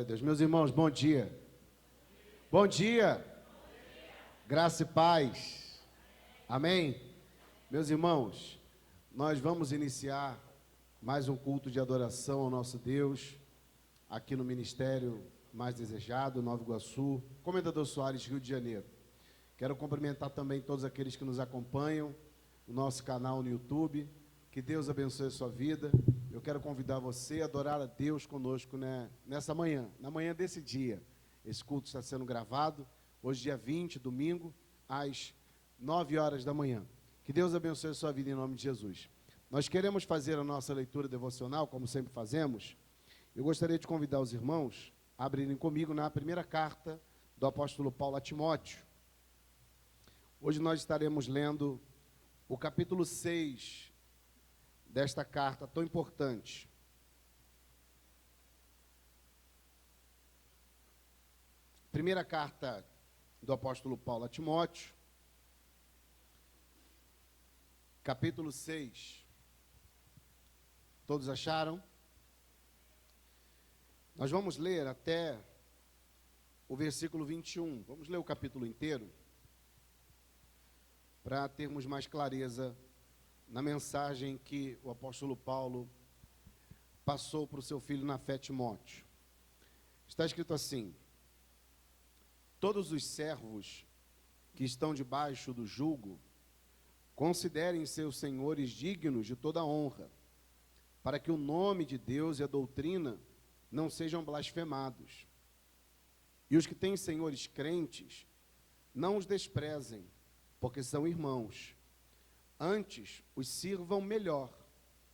Glória a Deus. Meus irmãos, bom dia. Bom dia. Graça e paz. Amém? Meus irmãos, nós vamos iniciar mais um culto de adoração ao nosso Deus, aqui no Ministério Mais Desejado, Nova Iguaçu, Comendador Soares, Rio de Janeiro. Quero cumprimentar também todos aqueles que nos acompanham, no nosso canal no YouTube. Que Deus abençoe a sua vida. Eu quero convidar você a adorar a Deus conosco, né, nessa manhã, na manhã desse dia. Esse culto está sendo gravado, hoje dia 20, domingo, às 9 horas da manhã. Que Deus abençoe a sua vida em nome de Jesus. Nós queremos fazer a nossa leitura devocional, como sempre fazemos. Eu gostaria de convidar os irmãos a abrirem comigo na primeira carta do apóstolo Paulo a Timóteo. Hoje nós estaremos lendo o capítulo 6 desta carta tão importante. Primeira carta do apóstolo Paulo a Timóteo, capítulo 6. Todos acharam? Nós vamos ler até o versículo 21. Vamos ler o capítulo inteiro, para termos mais clareza na mensagem que o apóstolo Paulo passou para o seu filho na fé, Timóteo. Está escrito assim: todos os servos que estão debaixo do jugo, considerem seus senhores dignos de toda honra, para que o nome de Deus e a doutrina não sejam blasfemados. E os que têm senhores crentes, não os desprezem, porque são irmãos. Antes, os sirvam melhor,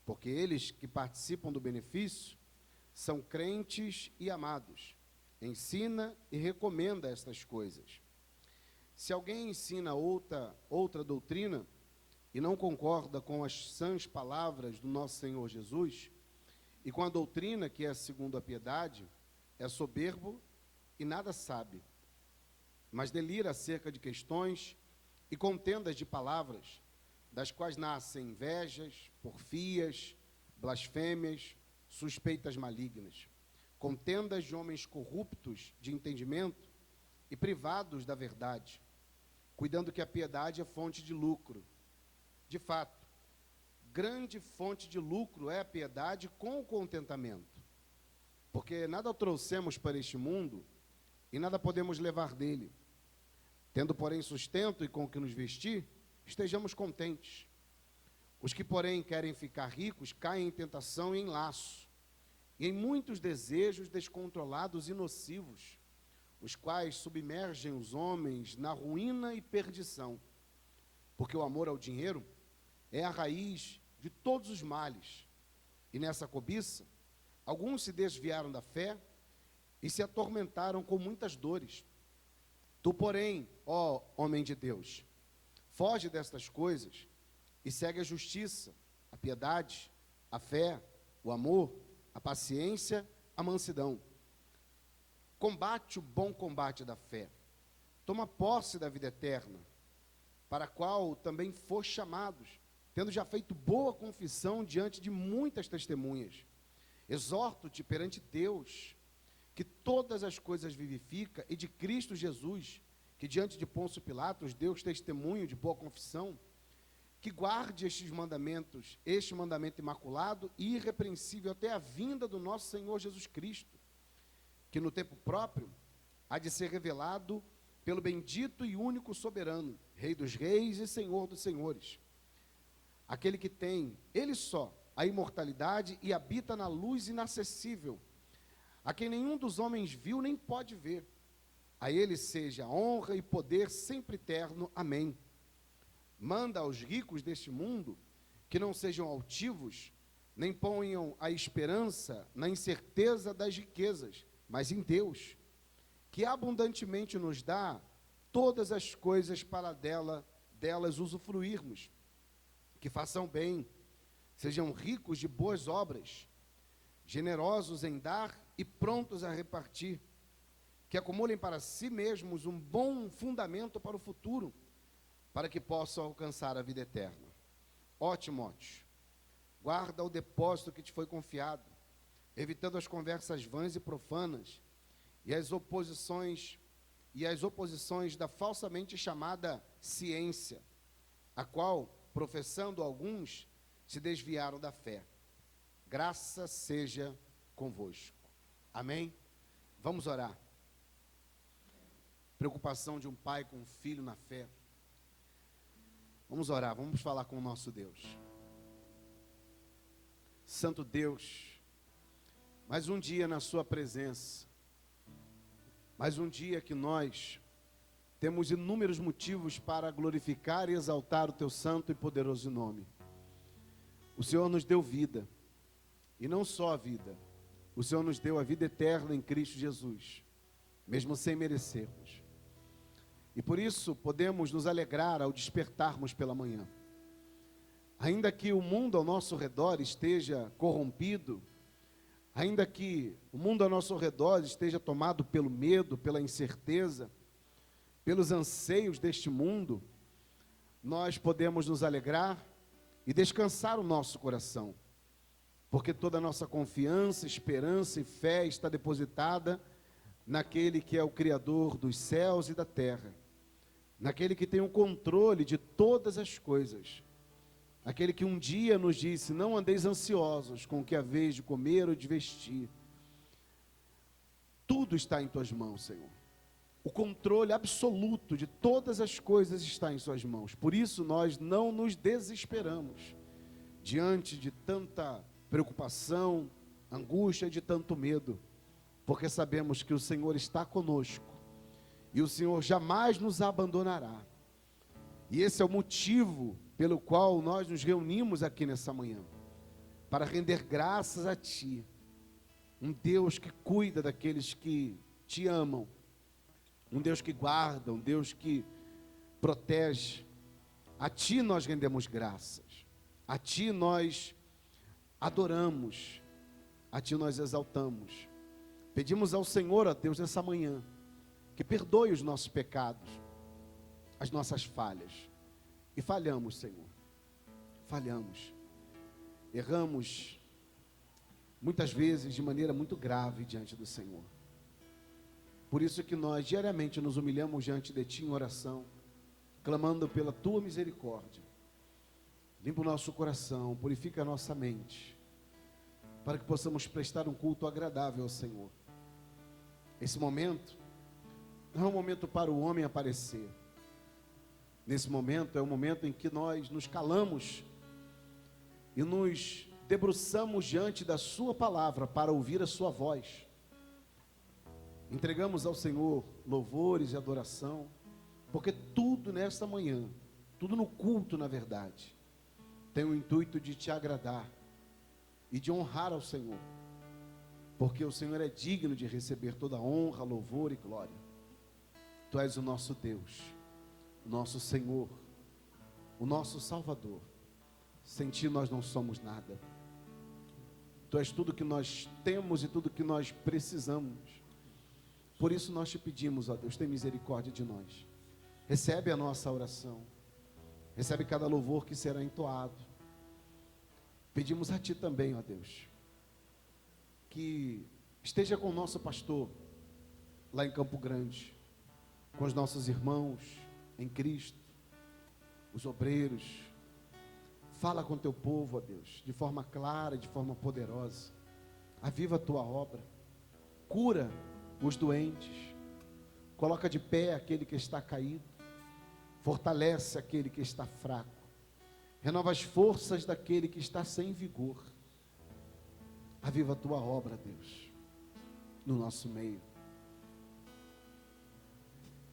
porque eles que participam do benefício são crentes e amados. Ensina e recomenda estas coisas. Se alguém ensina outra doutrina e não concorda com as sãs palavras do nosso Senhor Jesus e com a doutrina que é segundo a piedade, é soberbo e nada sabe, mas delira acerca de questões e contendas de palavras, das quais nascem invejas, porfias, blasfêmias, suspeitas malignas, contendas de homens corruptos de entendimento e privados da verdade, cuidando que a piedade é fonte de lucro. De fato, grande fonte de lucro é a piedade com o contentamento, porque nada trouxemos para este mundo e nada podemos levar dele. Tendo, porém, sustento e com o que nos vestir, estejamos contentes. Os que, porém, querem ficar ricos, caem em tentação e em laço, e em muitos desejos descontrolados e nocivos, os quais submergem os homens na ruína e perdição. Porque o amor ao dinheiro é a raiz de todos os males, e nessa cobiça, alguns se desviaram da fé e se atormentaram com muitas dores. Tu, porém, ó homem de Deus, foge destas coisas e segue a justiça, a piedade, a fé, o amor, a paciência, a mansidão. Combate o bom combate da fé. Toma posse da vida eterna, para a qual também foste chamados, tendo já feito boa confissão diante de muitas testemunhas. Exorto-te perante Deus, que todas as coisas vivifica, e de Cristo Jesus, que diante de Pôncio Pilatos deu testemunho de boa confissão, que guarde estes mandamentos, este mandamento imaculado e irrepreensível até a vinda do nosso Senhor Jesus Cristo, que no tempo próprio há de ser revelado pelo bendito e único soberano, Rei dos reis e Senhor dos senhores, aquele que tem, ele só, a imortalidade e habita na luz inacessível, a quem nenhum dos homens viu nem pode ver. A ele seja honra e poder sempre eterno. Amém. Manda aos ricos deste mundo que não sejam altivos, nem ponham a esperança na incerteza das riquezas, mas em Deus, que abundantemente nos dá todas as coisas para delas usufruirmos. Que façam bem, sejam ricos de boas obras, generosos em dar e prontos a repartir, que acumulem para si mesmos um bom fundamento para o futuro, para que possam alcançar a vida eterna. Ó Timóteo, guarda o depósito que te foi confiado, evitando as conversas vãs e profanas, e as oposições da falsamente chamada ciência, a qual, professando alguns, se desviaram da fé. Graça seja convosco. Amém? Vamos orar. Preocupação de um pai com um filho na fé. Vamos orar, vamos falar com o nosso Deus. Santo Deus, mais um dia na sua presença, mais um dia que nós temos inúmeros motivos para glorificar e exaltar o teu santo e poderoso nome. O Senhor nos deu vida, e não só a vida, o Senhor nos deu a vida eterna em Cristo Jesus, mesmo sem merecermos. E por isso podemos nos alegrar ao despertarmos pela manhã. Ainda que o mundo ao nosso redor esteja corrompido, ainda que o mundo ao nosso redor esteja tomado pelo medo, pela incerteza, pelos anseios deste mundo, nós podemos nos alegrar e descansar o nosso coração, porque toda a nossa confiança, esperança e fé está depositada naquele que é o Criador dos céus e da terra, naquele que tem o controle de todas as coisas, aquele que um dia nos disse: não andeis ansiosos com o que haveis de comer ou de vestir. Tudo está em tuas mãos, Senhor. O controle absoluto de todas as coisas está em suas mãos. Por isso nós não nos desesperamos diante de tanta preocupação, angústia e de tanto medo, porque sabemos que o Senhor está conosco e o Senhor jamais nos abandonará. E esse é o motivo pelo qual nós nos reunimos aqui nessa manhã, para render graças a Ti, um Deus que cuida daqueles que Te amam, um Deus que guarda, um Deus que protege. A Ti nós rendemos graças, a Ti nós adoramos, a Ti nós exaltamos. Pedimos ao Senhor, ó Deus, nessa manhã, que perdoe os nossos pecados, as nossas falhas. E falhamos, Senhor, falhamos, erramos, muitas vezes de maneira muito grave diante do Senhor. Por isso que nós diariamente nos humilhamos diante de Ti em oração, clamando pela Tua misericórdia. Limpa o nosso coração, purifica a nossa mente, para que possamos prestar um culto agradável ao Senhor. Esse momento não é um momento para o homem aparecer. Nesse momento é o momento em que nós nos calamos e nos debruçamos diante da Sua palavra para ouvir a Sua voz. Entregamos ao Senhor louvores e adoração, porque tudo nesta manhã, tudo no culto, na verdade, tem o intuito de Te agradar e de honrar ao Senhor, porque o Senhor é digno de receber toda honra, louvor e glória. Tu és o nosso Deus, o nosso Senhor, o nosso Salvador. Sem Ti nós não somos nada. Tu és tudo que nós temos e tudo que nós precisamos. Por isso nós Te pedimos, ó Deus, tem misericórdia de nós. Recebe a nossa oração, recebe cada louvor que será entoado. Pedimos a Ti também, ó Deus, que esteja com o nosso pastor lá em Campo Grande, com os nossos irmãos em Cristo, os obreiros. Fala com Teu povo, ó Deus, de forma clara, de forma poderosa. Aviva a Tua obra, cura os doentes, coloca de pé aquele que está caído, fortalece aquele que está fraco, renova as forças daquele que está sem vigor. Aviva a Tua obra, Deus, no nosso meio.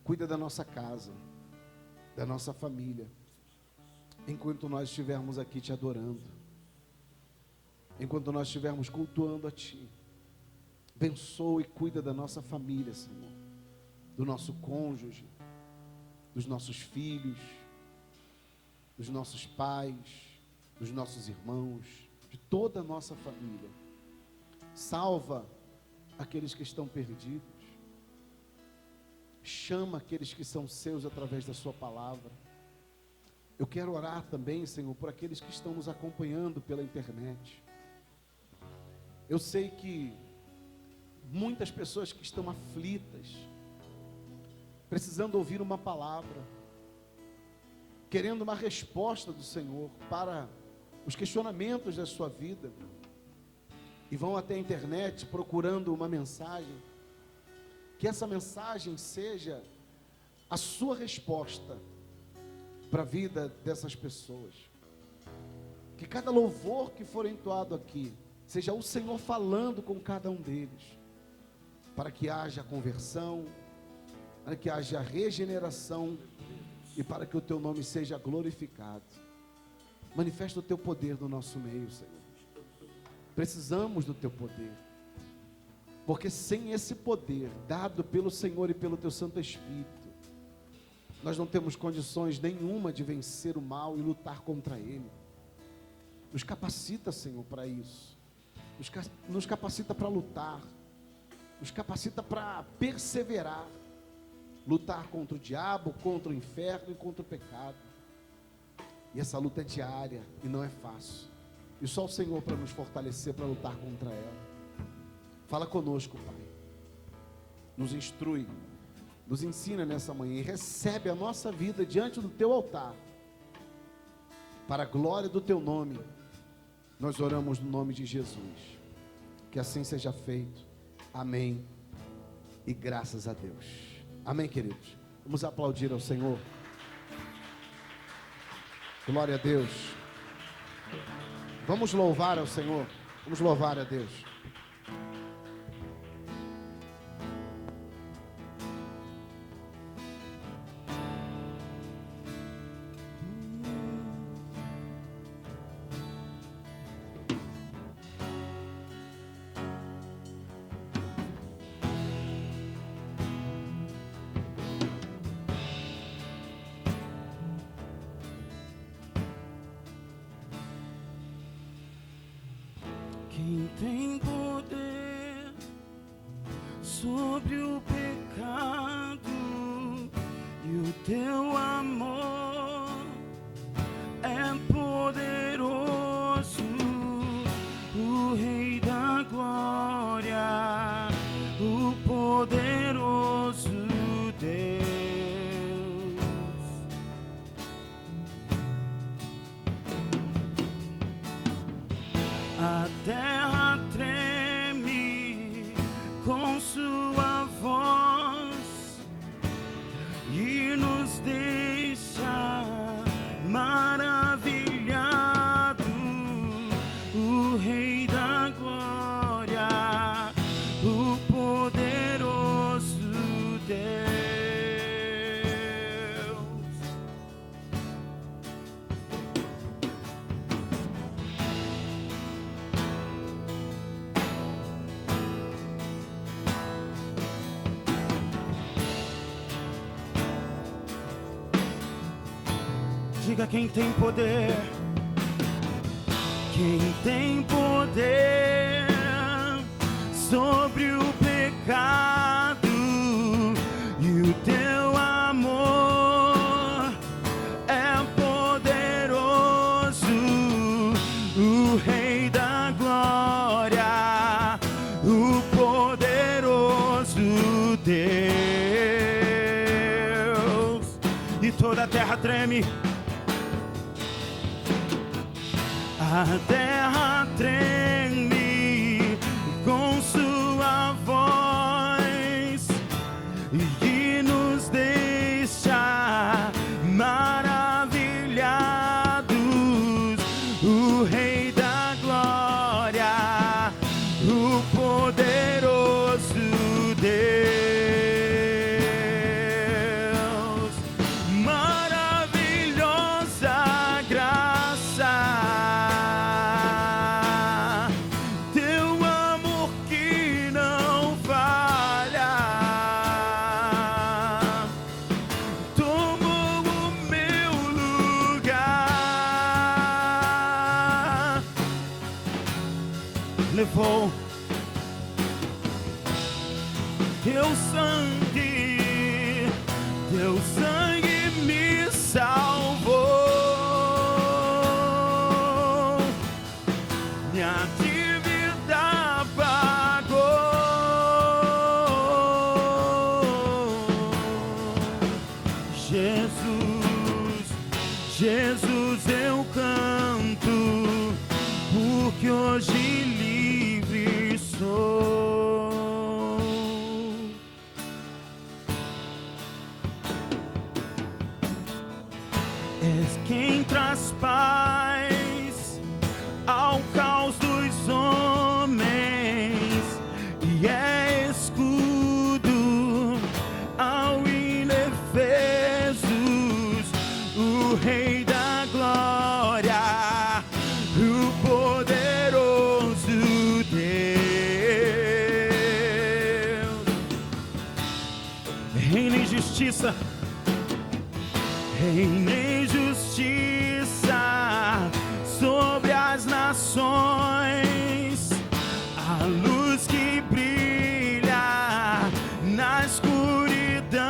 Cuida da nossa casa, da nossa família, enquanto nós estivermos aqui Te adorando, enquanto nós estivermos cultuando a Ti. Abençoa e cuida da nossa família, Senhor, do nosso cônjuge, dos nossos filhos, dos nossos pais, dos nossos irmãos, de toda a nossa família. Salva aqueles que estão perdidos, chama aqueles que são Seus através da Sua palavra. Eu quero orar também, Senhor, por aqueles que estão nos acompanhando pela internet. Eu sei que muitas pessoas que estão aflitas, precisando ouvir uma palavra, querendo uma resposta do Senhor para os questionamentos da sua vida, e vão até a internet procurando uma mensagem, que essa mensagem seja a sua resposta para a vida dessas pessoas. Que cada louvor que for entoado aqui, seja o Senhor falando com cada um deles, para que haja conversão, para que haja regeneração e para que o teu nome seja glorificado. Manifesta o teu poder no nosso meio, Senhor. Precisamos do teu poder, porque sem esse poder dado pelo Senhor e pelo teu Santo Espírito, nós não temos condições nenhuma de vencer o mal e lutar contra ele. Nos capacita, Senhor, para isso. Nos capacita para lutar, nos capacita para perseverar, lutar contra o diabo, contra o inferno e contra o pecado. E essa luta é diária e não é fácil. E só o Senhor para nos fortalecer, para lutar contra ela. Fala conosco, Pai. Nos instrui, nos ensina nessa manhã e recebe a nossa vida diante do teu altar. Para a glória do teu nome, nós oramos no nome de Jesus. Que assim seja feito. Amém. E graças a Deus. Amém, queridos. Vamos aplaudir ao Senhor. Glória a Deus. Vamos louvar ao Senhor. Vamos louvar a Deus. Quem tem poder sobre o pecado e o teu amor é poderoso, o Rei da Glória, o poderoso Deus. A terra treme com sua voz e nos deixa maravilhado, o Rei da Glória, o poderoso Deus. Diga quem tem poder, quem tem poder sobre o pecado e o teu amor é poderoso, o Rei da Glória, o poderoso Deus. E toda a terra treme. A terra treme com sua voz e nos deixa maravilhados, o Rei da Glória, o poderoso Deus. Maravilhosa graça, levou teu sangue me salvou, minha dívida pagou, Jesus, eu canto, porque hoje livre sou. És quem traz paz ao caos dos homens e é escudo ao indefesos, o Rei da glória, o poderoso Deus. Reina em justiça, reina em justiça sobre as nações, a luz que brilha na escuridão,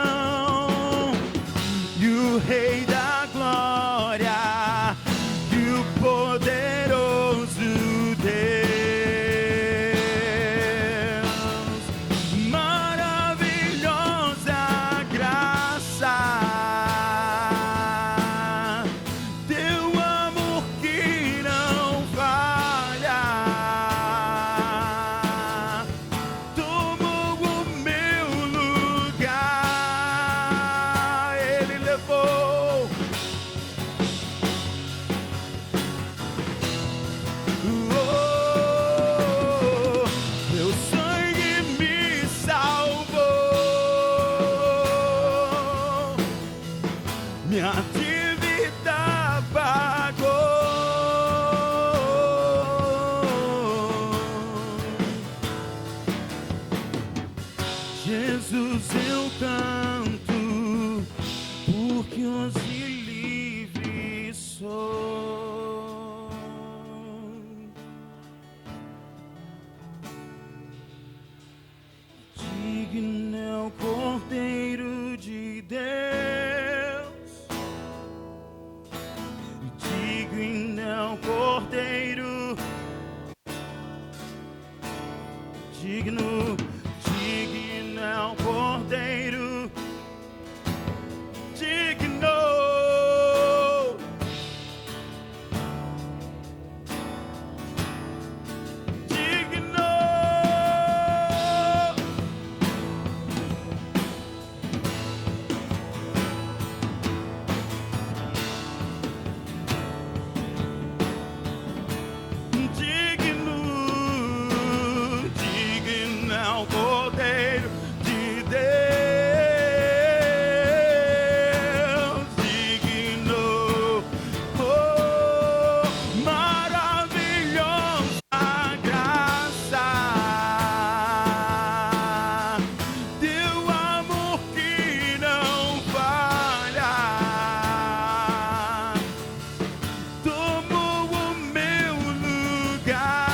e o Rei da glória, e o poderoso Deus. Maravilhosa graça, teu amor que não falha, tomou o meu lugar, ele levou. Meu sangue me salvou, minha dívida pagou. Jesus, eu canto, porque hoje livre sou. Digno é o Cordeiro de Deus, digno é o Cordeiro, digno é o Cordeiro, digno. Digno é o Cordeiro de Deus, digno, oh, maravilhosa graça, teu amor que não falha, tomou o meu lugar.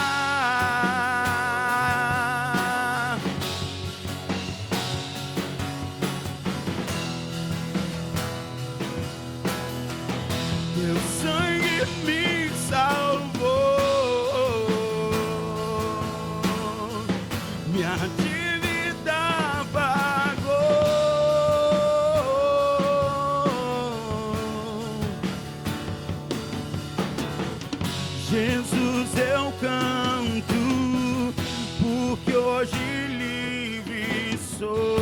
Meu sangue me salvou, minha dívida pagou. Jesus, eu canto, porque hoje livre sou.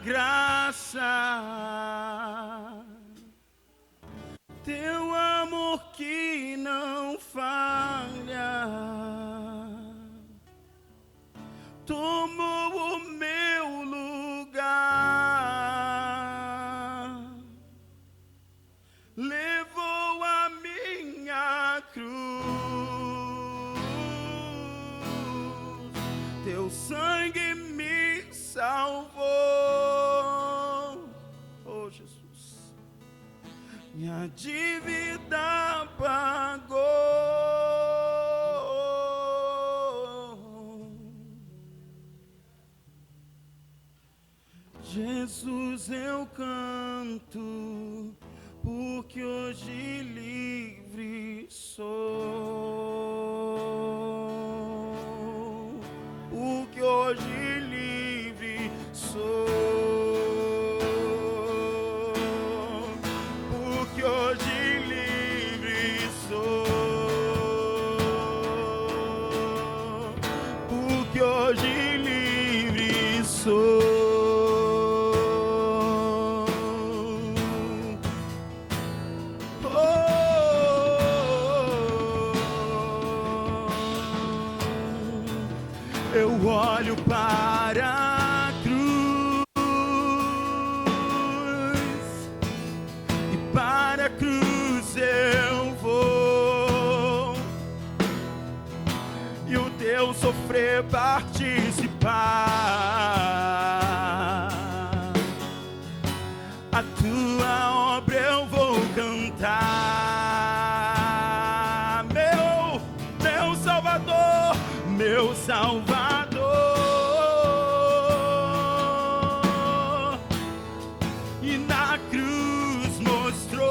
graça, teu amor que não falha, tomou o meu lugar, levou a minha cruz, teu sangue me salvou, oh Jesus, minha dívida pagou. Jesus, eu canto, porque hoje livre sou, porque hoje livre sou, porque hoje livre sou, porque hoje livre sou. Eu olho para a cruz e para a cruz eu vou, e o teu sofrer participar, a tua obra eu vou cantar, meu Salvador, meu Salvador, e na cruz mostrou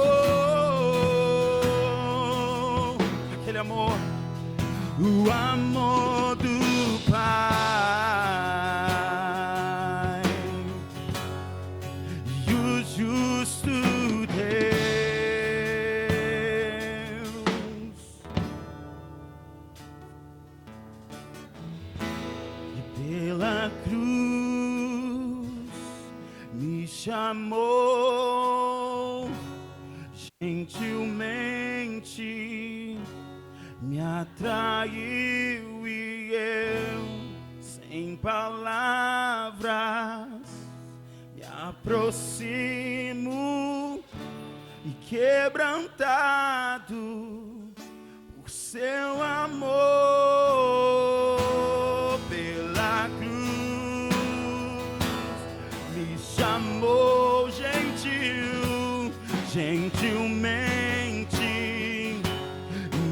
aquele amor, o amor do Pai e o justo Deus. Pela cruz me chamou, gentilmente me atraiu, e eu, sem palavras, me aproximo, e quebrantado por seu amor. Chamou gentilmente,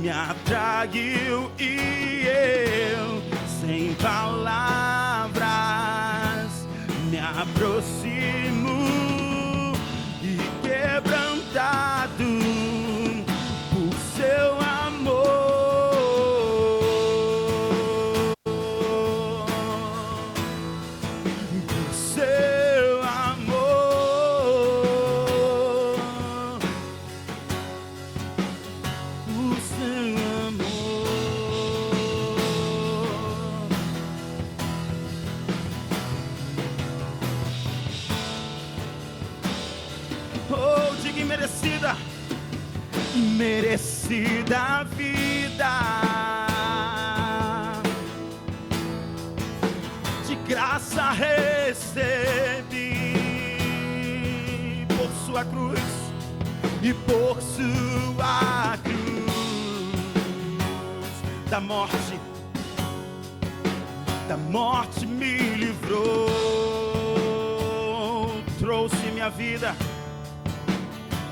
me atraiu, e eu, sem palavras, me aproximo, e quebrantado por seu amor. Por seu amor, por seu amor. Oh, diga imerecida, imerecida a vida, de graça recebi por sua cruz, e por sua cruz da morte me livrou, trouxe minha vida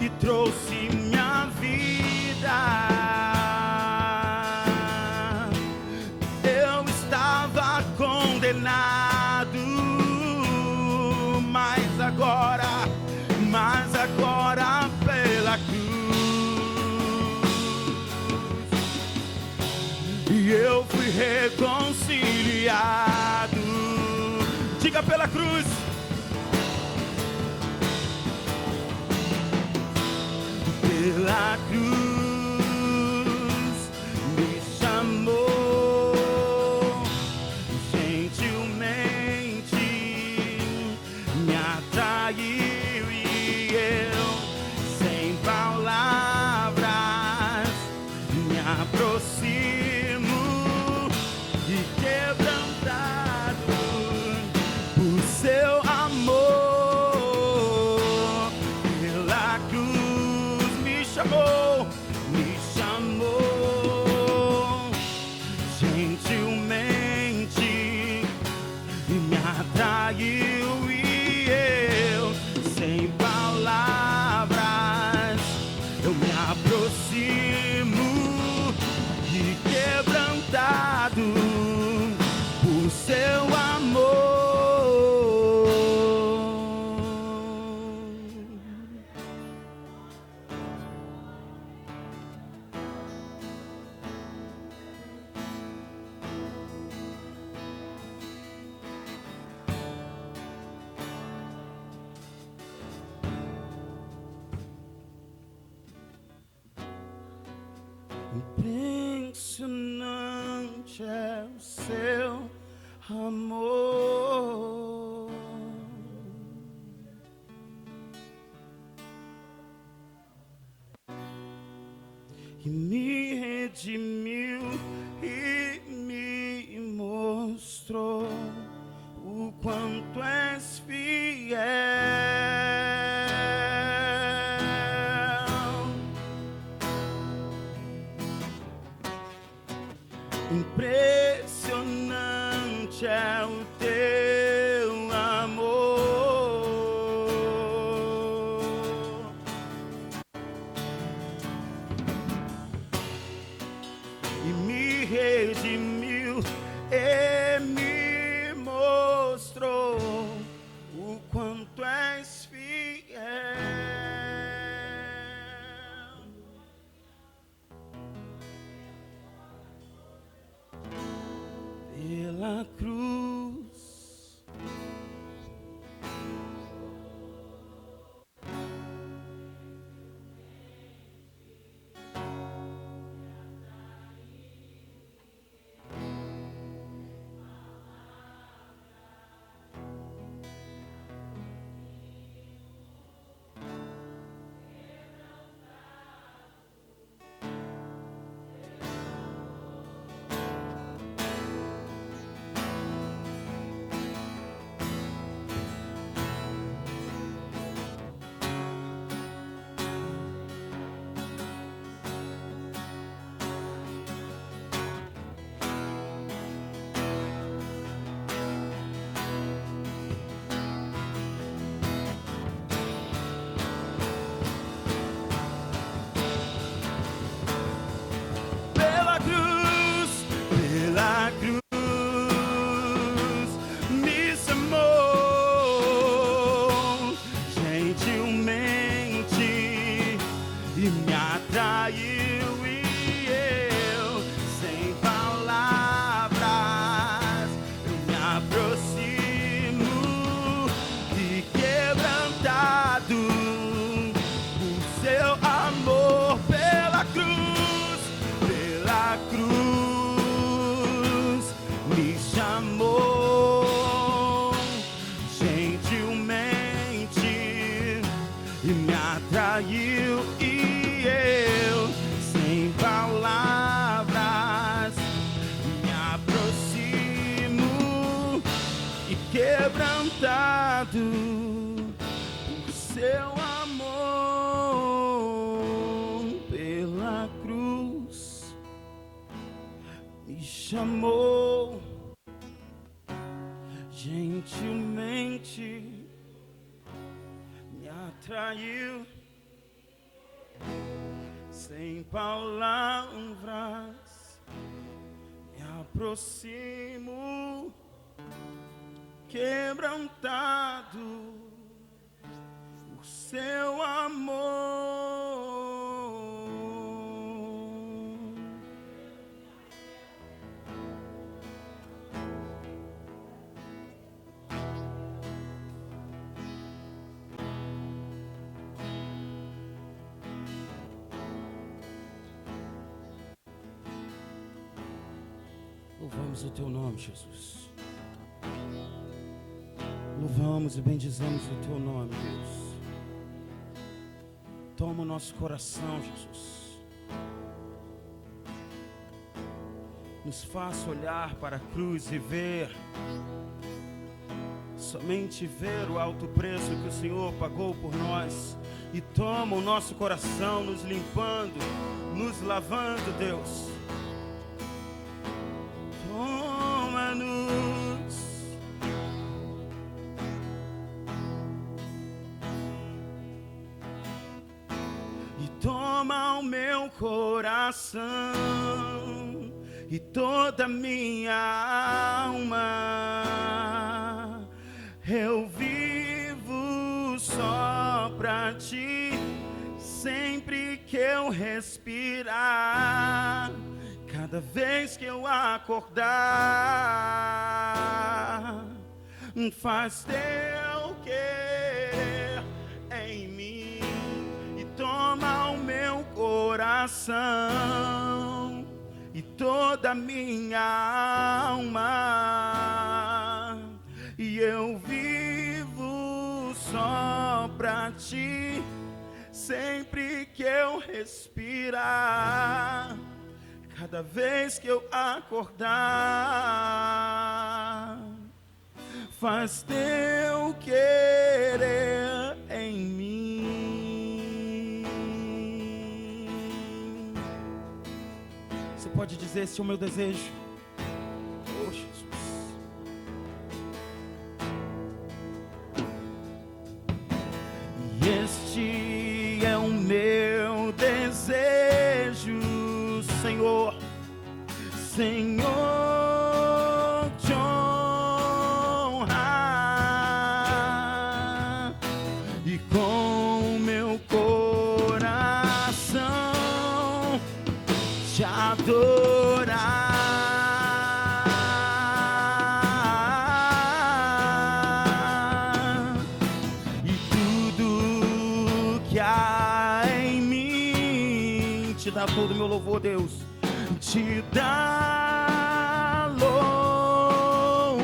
e trouxe minha vida. Eu estava condenado, mas agora pela cruz, e eu fui reconciliado. Diga: pela cruz. Pela cruz me chamou gentilmente, me atraiu e eu, sem palavras, me aproximo e quebrantado por seu amor, pela cruz me chamou, gentilmente e me atraiu e eu, sem palavras, eu me aproximo e quebrantado por seu amor. Impressionante é o seu amor. E me redimiu e me mostrou o quanto és fiel. Impressionante é o teu amor. E me redimiu e me mostrou o quanto és fiel. Pela cruz me chamou gentilmente e me atraiu e eu, sem palavras, eu me aproximo e quebrantado por seu amor, pela cruz me chamou gentilmente e me atraiu e eu, sem palavras, me aproximo e quebrantado por seu amor, pela cruz me chamou gentilmente, me atraiu, sem palavras, me aproximo, quebrantado por seu amor. Louvamos o teu nome, Jesus. louvamos e bendizemos o Teu nome, Deus. Toma o nosso coração, Jesus. Nos faça olhar para a cruz e ver, somente ver o alto preço que o Senhor pagou por nós. E toma o nosso coração, nos limpando, nos lavando, Deus. Toma-nos. E toma o meu coração e toda a minha alma. Eu vivo só pra Ti, sempre que eu respirar, cada vez que eu acordar. Faz Teu querer em mim e toma o meu coração e toda a minha alma, e eu vivo só pra Ti, sempre que eu respirar, cada vez que eu acordar. Faz Teu querer em mim. Você pode dizer: esse é o meu desejo. Oh, Jesus. E este é o meu desejo, Senhor, Senhor, te honrar e com meu coração te adorar. E tudo que há em mim te dá todo o meu louvor, Deus. Te dá louvor,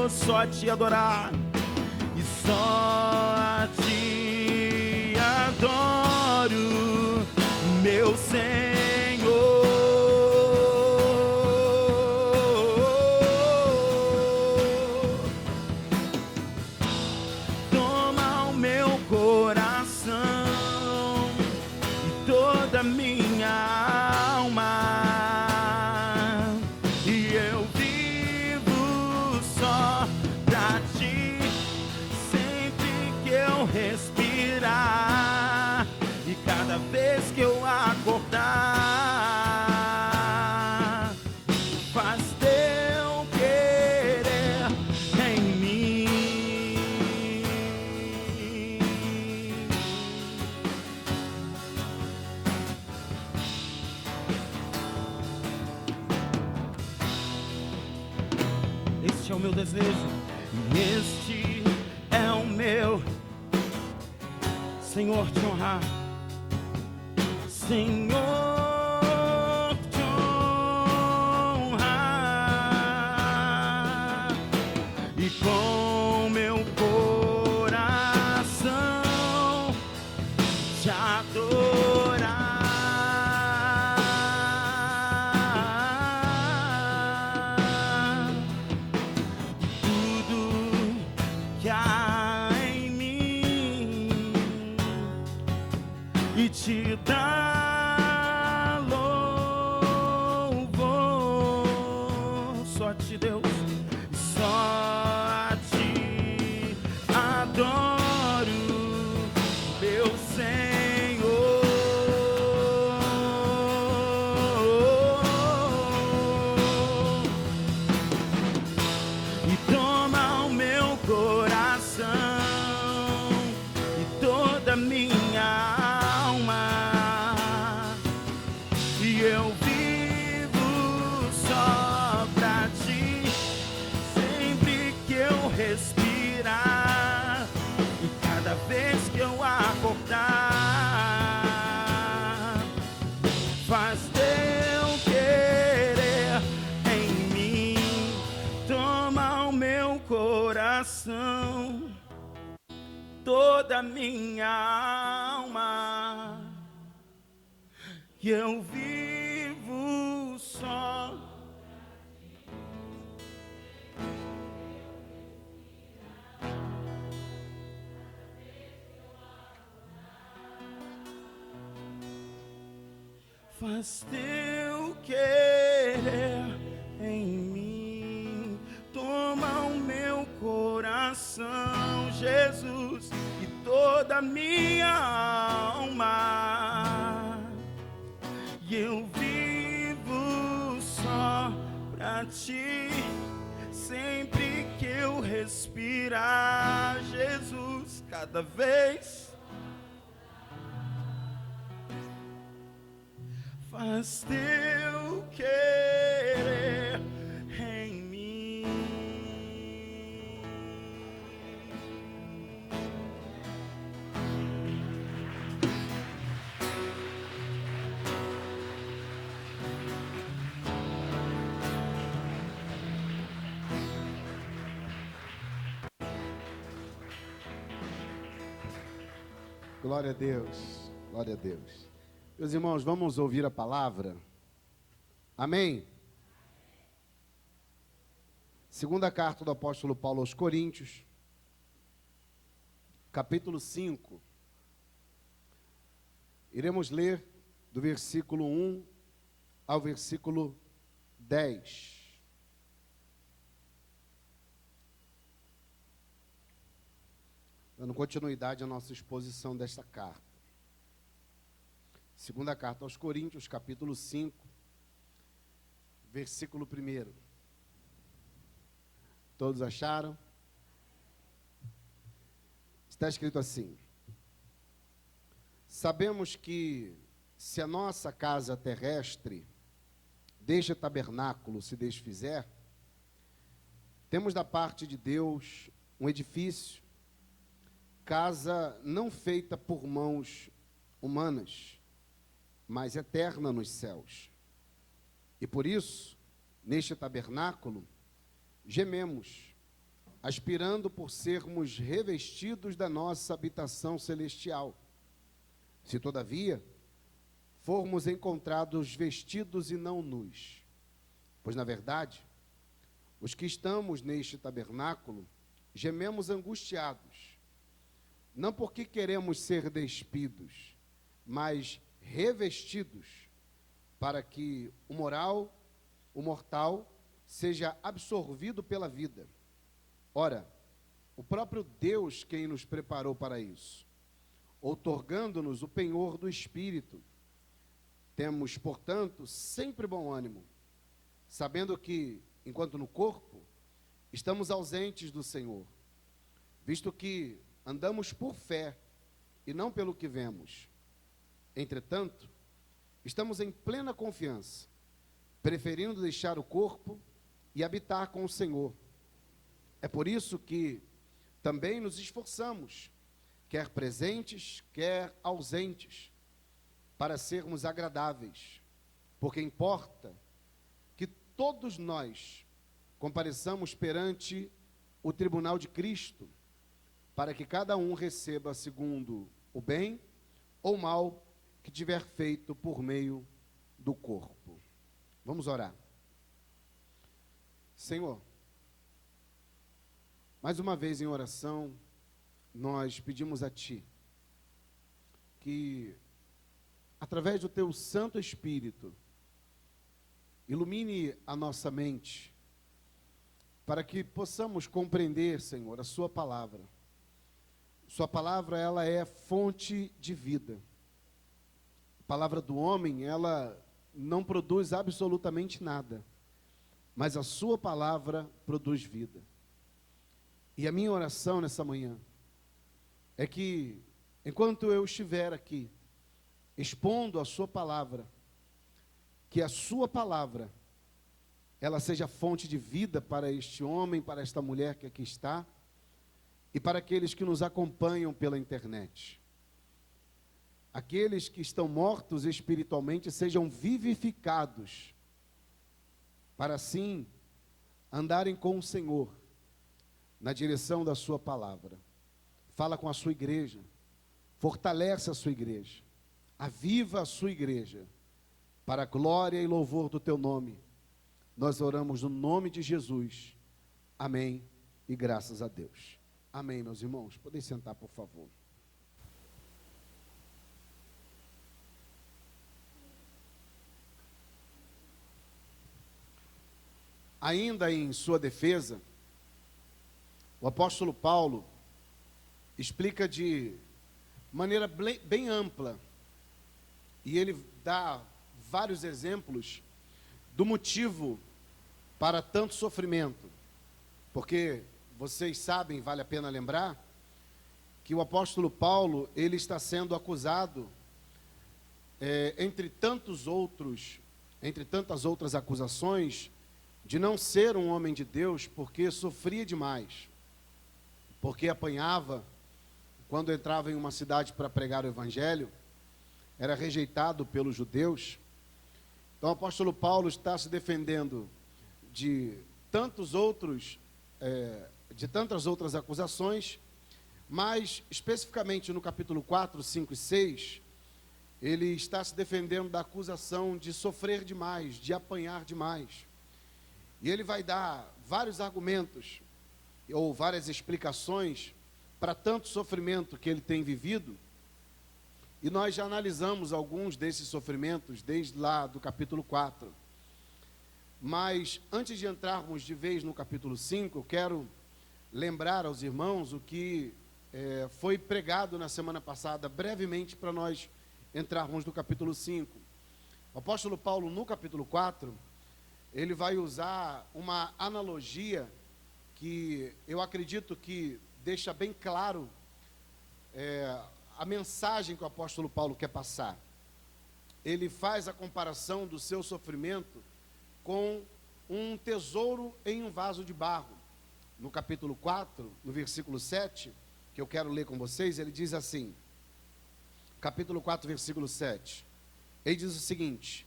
só a Te adorar e só a Te adoro, meu Senhor. Toma o meu coração e toda a minha alma, e eu vivo só pra Ti, sempre que eu respirar e cada vez que eu acordar. Faz Teu querer em mim. Este é o meu desejo, e este é o meu, Senhor, te honrar, Senhor, te honrar e com meu coração te adorar. Tudo que há em mim e te dá louvor, só a Ti, Deus, só a Te adoro, meu Senhor. E toma o meu coração e toda a minha alma, e eu vivo só pra Ti, sempre que eu respirar e cada vez que eu acordar. Faz Teu querer em mim, toma o meu coração toda minha alma, que eu vivo só. Faz teu querer em mim, toma o meu coração, Jesus, e toda a minha alma, e eu vivo só pra ti, sempre que eu respirar, Jesus, cada vez. Faz teu querer em mim. Glória a Deus, glória a Deus. Meus irmãos, vamos ouvir a palavra? Amém? Segunda carta do apóstolo Paulo aos Coríntios, capítulo 5. Iremos ler do versículo 1 ao versículo 10. Dando continuidade à nossa exposição desta carta. Segunda carta aos Coríntios, capítulo 5, versículo 1. Todos acharam? Está escrito assim: sabemos que se a nossa casa terrestre deste tabernáculo se desfizer, temos da parte de Deus um edifício, casa não feita por mãos humanas, mas eterna nos céus. E por isso, neste tabernáculo, gememos, aspirando por sermos revestidos da nossa habitação celestial. Se, todavia, formos encontrados vestidos e não nus, pois, na verdade, os que estamos neste tabernáculo, gememos angustiados, não porque queremos ser despidos, mas revestidos, para que o mortal, seja absorvido pela vida. Ora, o próprio Deus quem nos preparou para isso, outorgando-nos o penhor do Espírito. Temos, portanto, sempre bom ânimo, sabendo que, enquanto no corpo, estamos ausentes do Senhor, visto que andamos por fé e não pelo que vemos. Entretanto, estamos em plena confiança, preferindo deixar o corpo e habitar com o Senhor. É por isso que também nos esforçamos, quer presentes, quer ausentes, para sermos agradáveis, porque importa que todos nós compareçamos perante o tribunal de Cristo, para que cada um receba segundo o bem ou mal que tiver feito por meio do corpo. Vamos orar. Senhor, mais uma vez em oração, nós pedimos a Ti que, através do Teu Santo Espírito, ilumine a nossa mente, para que possamos compreender, Senhor, a Sua palavra. Sua palavra, ela é fonte de vida. A palavra do homem, ela não produz absolutamente nada, mas a sua palavra produz vida. E a minha oração nessa manhã é que, enquanto eu estiver aqui, expondo a sua palavra, que a sua palavra, ela seja fonte de vida para este homem, para esta mulher que aqui está, e para aqueles que nos acompanham pela internet. Aqueles que estão mortos espiritualmente sejam vivificados, para assim andarem com o Senhor, na direção da sua palavra. fala com a sua igreja, fortalece a sua igreja, aviva a sua igreja, para a glória e louvor do teu nome. Nós oramos no nome de Jesus. Amém e graças a Deus. Amém, meus irmãos. Podem sentar, por favor. Ainda em sua defesa, o apóstolo Paulo explica de maneira bem ampla, e ele dá vários exemplos do motivo para tanto sofrimento, porque vocês sabem, vale a pena lembrar, que o apóstolo Paulo, ele está sendo acusado, entre tantas outras acusações, de não ser um homem de Deus, porque sofria demais, porque apanhava, quando entrava em uma cidade para pregar o evangelho, era rejeitado pelos judeus. Então o apóstolo Paulo está se defendendo de tantas outras acusações, mas especificamente no capítulo 4, 5 e 6, ele está se defendendo da acusação de sofrer demais, de apanhar demais. E ele vai dar vários argumentos, ou várias explicações, para tanto sofrimento que ele tem vivido, e nós já analisamos alguns desses sofrimentos, desde lá do capítulo 4. Mas, antes de entrarmos de vez no capítulo 5, eu quero lembrar aos irmãos o que foi pregado na semana passada, brevemente, para nós entrarmos no capítulo 5. O apóstolo Paulo, no capítulo 4, ele vai usar uma analogia que eu acredito que deixa bem claro a mensagem que o apóstolo Paulo quer passar. Ele faz a comparação do seu sofrimento com um tesouro em um vaso de barro. No capítulo 4, no versículo 7, que eu quero ler com vocês, ele diz assim, capítulo 4, versículo 7, ele diz o seguinte: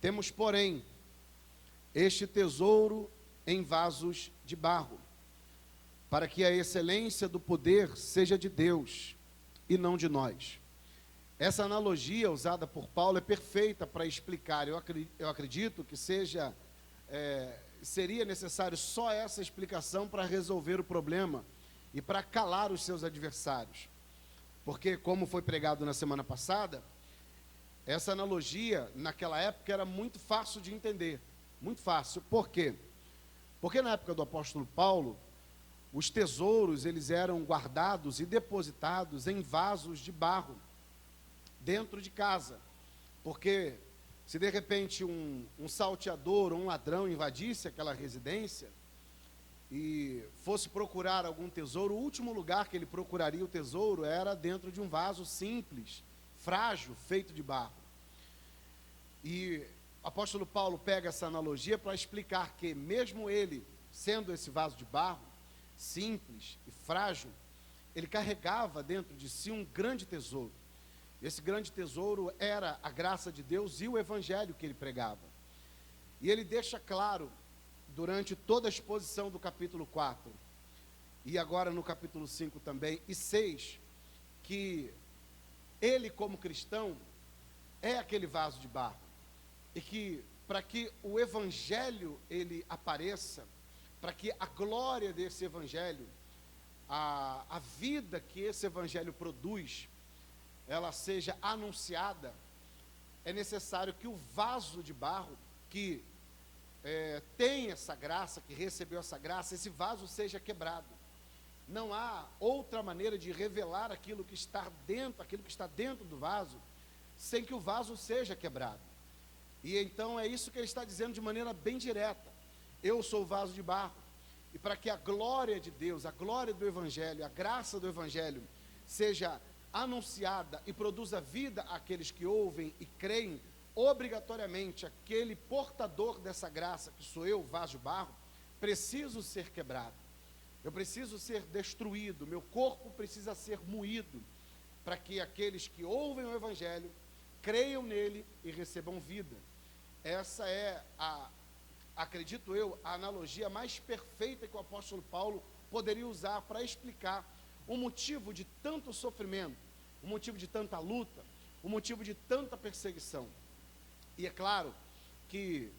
temos, porém, este tesouro em vasos de barro, para que a excelência do poder seja de Deus e não de nós. Essa analogia usada por Paulo é perfeita para explicar. Eu acredito que seria necessário só essa explicação para resolver o problema e para calar os seus adversários. Porque, como foi pregado na semana passada, essa analogia, naquela época, era muito fácil de entender. Muito fácil. Por quê? Porque na época do apóstolo Paulo, os tesouros, eles eram guardados e depositados em vasos de barro, dentro de casa. Porque se de repente um salteador ou um ladrão invadisse aquela residência e fosse procurar algum tesouro, o último lugar que ele procuraria o tesouro era dentro de um vaso simples, frágil, feito de barro. E o apóstolo Paulo pega essa analogia para explicar que, mesmo ele sendo esse vaso de barro, simples e frágil, ele carregava dentro de si um grande tesouro. Esse grande tesouro era a graça de Deus e o evangelho que ele pregava. E ele deixa claro, durante toda a exposição do capítulo 4, e agora no capítulo 5 também, e 6, que ele, como cristão, é aquele vaso de barro. E que, para que o evangelho ele apareça, para que a glória desse evangelho, a vida que esse evangelho produz, ela seja anunciada, é necessário que o vaso de barro, que tem essa graça, que recebeu essa graça, esse vaso seja quebrado. Não há outra maneira de revelar aquilo que está dentro do vaso, sem que o vaso seja quebrado. E então é isso que ele está dizendo de maneira bem direta. Eu sou o vaso de barro, e para que a glória de Deus, a glória do evangelho, a graça do evangelho seja anunciada e produza vida àqueles que ouvem e creem, obrigatoriamente aquele portador dessa graça, que sou eu, vaso de barro, preciso ser quebrado. Eu preciso ser destruído, meu corpo precisa ser moído, para que aqueles que ouvem o evangelho creiam nele e recebam vida. Essa é, acredito eu, a analogia mais perfeita que o apóstolo Paulo poderia usar para explicar o motivo de tanto sofrimento, o motivo de tanta luta, o motivo de tanta perseguição. E é claro que,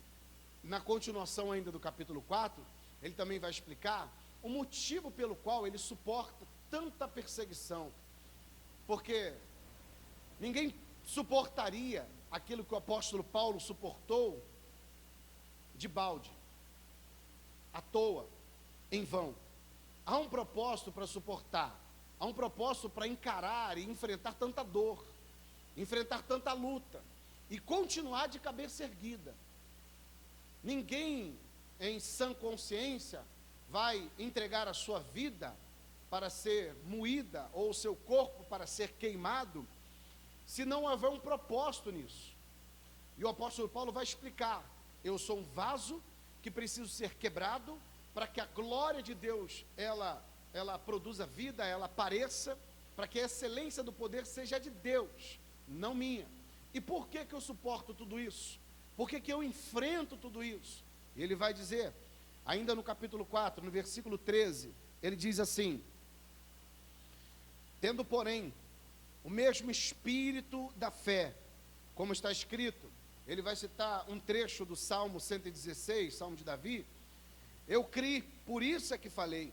na continuação ainda do capítulo 4, ele também vai explicar o motivo pelo qual ele suporta tanta perseguição. Porque ninguém suportaria aquilo que o apóstolo Paulo suportou de balde, à toa, em vão. Há um propósito para suportar, há um propósito para encarar e enfrentar tanta dor, enfrentar tanta luta e continuar de cabeça erguida. Ninguém em sã consciência vai entregar a sua vida para ser moída ou o seu corpo para ser queimado, se não houver um propósito nisso. E o apóstolo Paulo vai explicar: eu sou um vaso que preciso ser quebrado para que a glória de Deus, ela produza vida, ela apareça, para que a excelência do poder seja de Deus, não minha. E por que eu suporto tudo isso? Por que eu enfrento tudo isso? E ele vai dizer, ainda no capítulo 4, no versículo 13, ele diz assim: tendo, porém, o mesmo espírito da fé, como está escrito, ele vai citar um trecho do Salmo 116, Salmo de Davi: eu criei, por isso é que falei.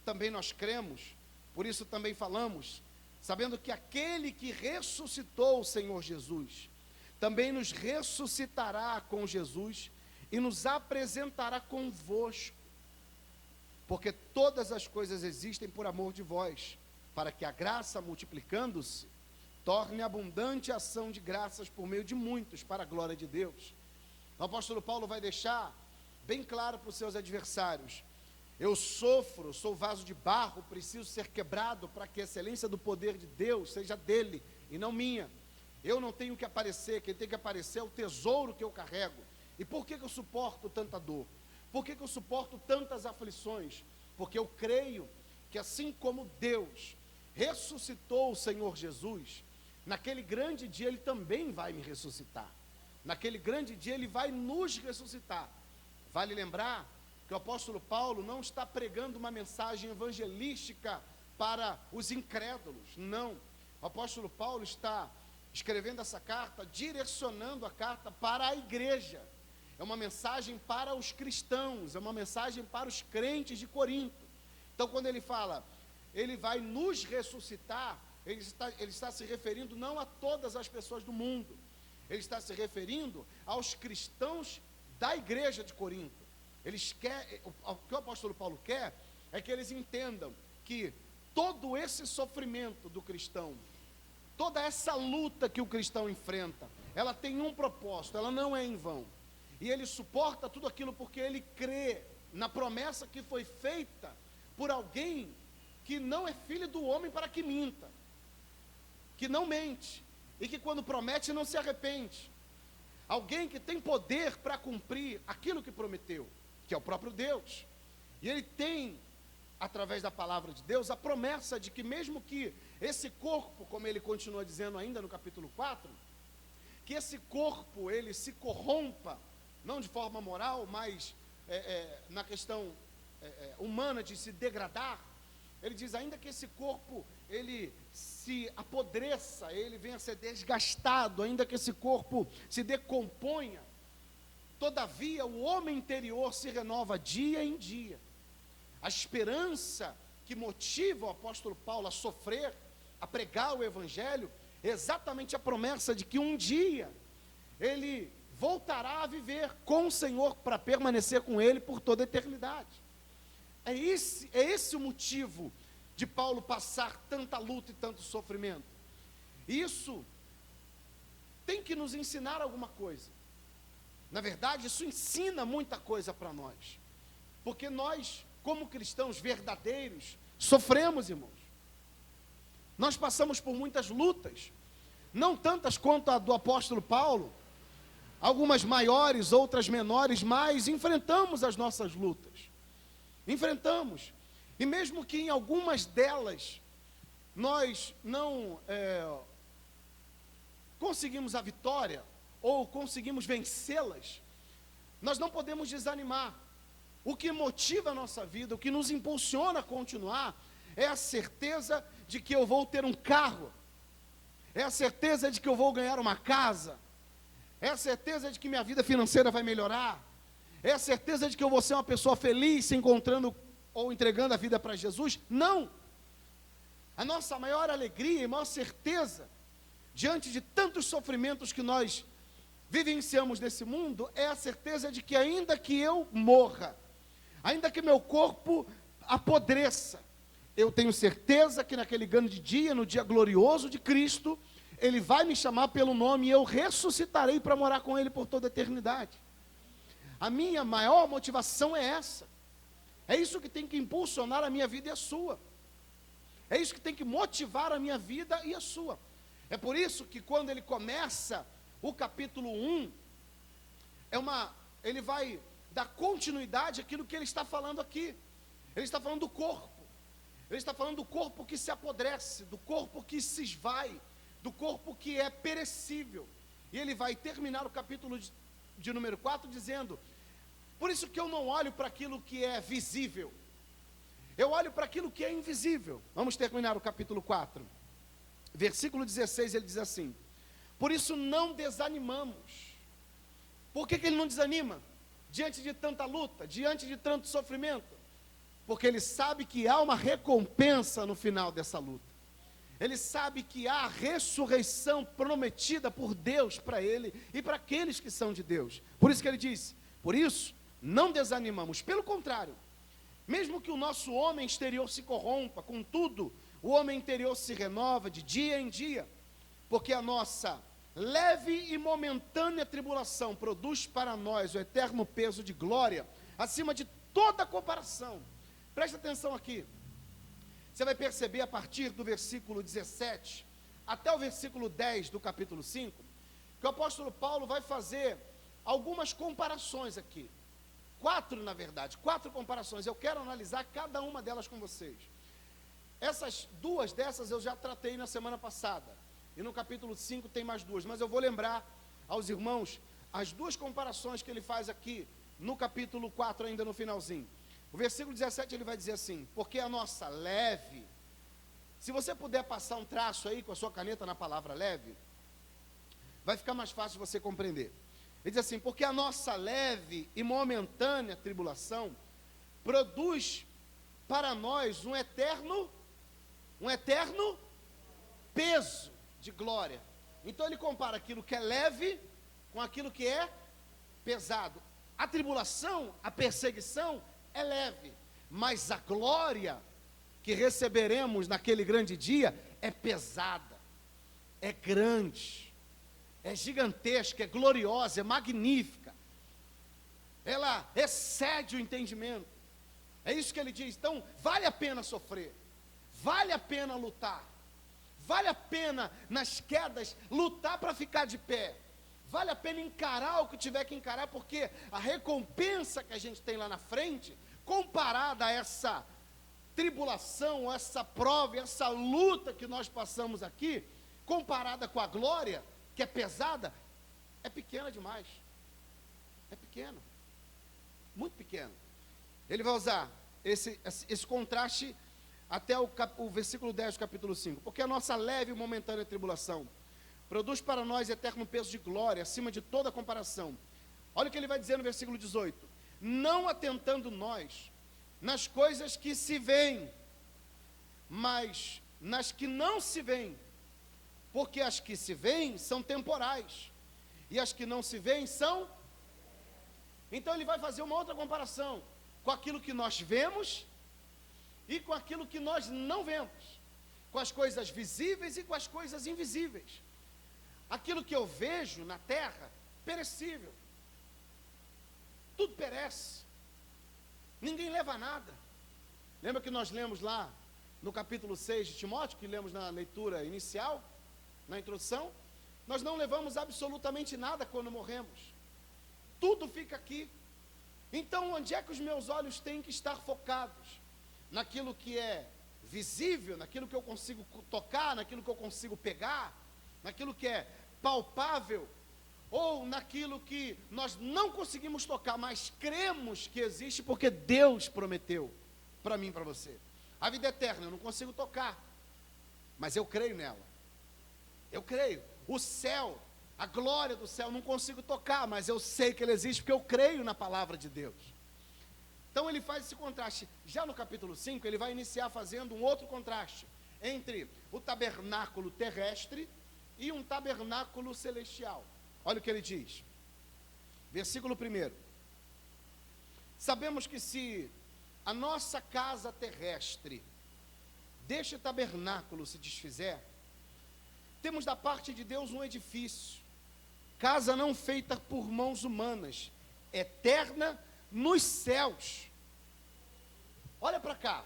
Também nós cremos, por isso também falamos, sabendo que aquele que ressuscitou o Senhor Jesus, também nos ressuscitará com Jesus e nos apresentará convosco. Porque todas as coisas existem por amor de vós, para que a graça, multiplicando-se, torne abundante a ação de graças por meio de muitos, para a glória de Deus. O apóstolo Paulo vai deixar bem claro para os seus adversários: eu sofro, sou vaso de barro, preciso ser quebrado para que a excelência do poder de Deus seja dele e não minha. Eu não tenho que aparecer, quem tem que aparecer é o tesouro que eu carrego. E por que eu suporto tanta dor? Por que eu suporto tantas aflições? Porque eu creio que assim como Deus ressuscitou o Senhor Jesus, naquele grande dia Ele também vai me ressuscitar. Naquele grande dia Ele vai nos ressuscitar. Vale lembrar que o apóstolo Paulo não está pregando uma mensagem evangelística para os incrédulos, não. O apóstolo Paulo está escrevendo essa carta, direcionando a carta para a igreja. É uma mensagem para os cristãos, é uma mensagem para os crentes de Corinto. Então, quando ele fala, ele vai nos ressuscitar, ele está se referindo não a todas as pessoas do mundo, ele está se referindo aos cristãos da igreja de Corinto. O que o apóstolo Paulo quer é que eles entendam que todo esse sofrimento do cristão, toda essa luta que o cristão enfrenta, ela tem um propósito, ela não é em vão. E ele suporta tudo aquilo porque ele crê na promessa que foi feita por alguém que não é filho do homem para que minta, que não mente, e que quando promete não se arrepende. Alguém que tem poder para cumprir aquilo que prometeu, que é o próprio Deus. E ele tem, através da palavra de Deus, a promessa de que mesmo que esse corpo, como ele continua dizendo ainda no capítulo 4, que esse corpo ele se corrompa, não de forma moral, mas na questão humana de se degradar, ele diz, ainda que esse corpo ele se apodreça, ele venha a ser desgastado, ainda que esse corpo se decomponha, todavia o homem interior se renova dia em dia. A esperança que motiva o apóstolo Paulo a sofrer, a pregar o evangelho, é exatamente a promessa de que um dia ele voltará a viver com o Senhor para permanecer com ele por toda a eternidade. É esse o motivo de Paulo passar tanta luta e tanto sofrimento. Isso tem que nos ensinar alguma coisa. Na verdade, isso ensina muita coisa para nós. Porque nós, como cristãos verdadeiros, sofremos, irmãos. Nós passamos por muitas lutas, não tantas quanto a do apóstolo Paulo, algumas maiores, outras menores, mas enfrentamos as nossas lutas. Enfrentamos. E mesmo que em algumas delas nós não conseguimos a vitória, ou conseguimos vencê-las, nós não podemos desanimar. O que motiva a nossa vida, o que nos impulsiona a continuar, é a certeza de que eu vou ter um carro, é a certeza de que eu vou ganhar uma casa, é a certeza de que minha vida financeira vai melhorar, é a certeza de que eu vou ser uma pessoa feliz se encontrando ou entregando a vida para Jesus. Não! A nossa maior alegria e maior certeza, diante de tantos sofrimentos que nós vivenciamos nesse mundo, é a certeza de que ainda que eu morra, ainda que meu corpo apodreça, eu tenho certeza que naquele grande dia, no dia glorioso de Cristo, Ele vai me chamar pelo nome e eu ressuscitarei para morar com Ele por toda a eternidade. A minha maior motivação é essa. É isso que tem que impulsionar a minha vida e a sua. É isso que tem que motivar a minha vida e a sua. É por isso que quando ele começa o capítulo 1, ele vai dar continuidade àquilo que ele está falando aqui. Ele está falando do corpo. Ele está falando do corpo que se apodrece, do corpo que se esvai, do corpo que é perecível. E ele vai terminar o capítulo de número 4 dizendo: por isso que eu não olho para aquilo que é visível, eu olho para aquilo que é invisível. Vamos terminar o capítulo 4. Versículo 16, ele diz assim: por isso não desanimamos. Por que ele não desanima? Diante de tanta luta, diante de tanto sofrimento? Porque ele sabe que há uma recompensa no final dessa luta. Ele sabe que há a ressurreição prometida por Deus para ele e para aqueles que são de Deus. Por isso que ele diz: por isso não desanimamos. Pelo contrário, mesmo que o nosso homem exterior se corrompa, contudo, o homem interior se renova de dia em dia, porque a nossa leve e momentânea tribulação produz para nós o eterno peso de glória, acima de toda comparação. Preste atenção aqui. Você vai perceber a partir do versículo 17 até o versículo 10 do capítulo 5, que o apóstolo Paulo vai fazer algumas comparações aqui. 4, na verdade, 4 comparações. Eu quero analisar cada uma delas com vocês. Essas 2 dessas eu já tratei na semana passada, e no capítulo 5 tem mais 2, mas eu vou lembrar aos irmãos as 2 comparações que ele faz aqui no capítulo 4, ainda no finalzinho. O versículo 17 ele vai dizer assim: porque a nossa leve, se você puder passar um traço aí com a sua caneta na palavra leve, vai ficar mais fácil você compreender. Ele diz assim: porque a nossa leve e momentânea tribulação produz para nós um eterno peso de glória. Então ele compara aquilo que é leve com aquilo que é pesado. A tribulação, a perseguição é leve, mas a glória que receberemos naquele grande dia é pesada, é grande, é gigantesca, é gloriosa, é magnífica. Ela excede o entendimento. É isso que ele diz. Então, vale a pena sofrer, vale a pena lutar, vale a pena nas quedas lutar para ficar de pé, vale a pena encarar o que tiver que encarar, porque a recompensa que a gente tem lá na frente, comparada a essa tribulação, essa prova, essa luta que nós passamos aqui, comparada com a glória, que é pesada, é pequena demais. É pequeno, muito pequeno. Ele vai usar esse contraste até o versículo 10 do capítulo 5. Porque a nossa leve e momentânea tribulação produz para nós eterno peso de glória, acima de toda comparação. Olha o que ele vai dizer no versículo 18. Não atentando nós nas coisas que se veem, mas nas que não se veem, porque as que se veem são temporais, e as que não se veem são... Então ele vai fazer uma outra comparação com aquilo que nós vemos e com aquilo que nós não vemos, com as coisas visíveis e com as coisas invisíveis. Aquilo que eu vejo na terra, perecível, tudo perece, ninguém leva nada. Lembra que nós lemos lá no capítulo 6 de Timóteo, que lemos na leitura inicial, na introdução? Nós não levamos absolutamente nada quando morremos, tudo fica aqui. Então onde é que os meus olhos têm que estar focados? Naquilo que é visível, naquilo que eu consigo tocar, naquilo que eu consigo pegar, naquilo que é palpável, ou naquilo que nós não conseguimos tocar, mas cremos que existe porque Deus prometeu para mim e para você. A vida eterna eu não consigo tocar, mas eu creio nela. Eu creio. O céu, a glória do céu, não consigo tocar, mas eu sei que ele existe porque eu creio na palavra de Deus. Então ele faz esse contraste. Já no capítulo 5, ele vai iniciar fazendo um outro contraste entre o tabernáculo terrestre e um tabernáculo celestial. Olha o que ele diz. Versículo 1. Sabemos que se a nossa casa terrestre deste tabernáculo se desfizer, temos da parte de Deus um edifício, casa não feita por mãos humanas, eterna nos céus. Olha para cá,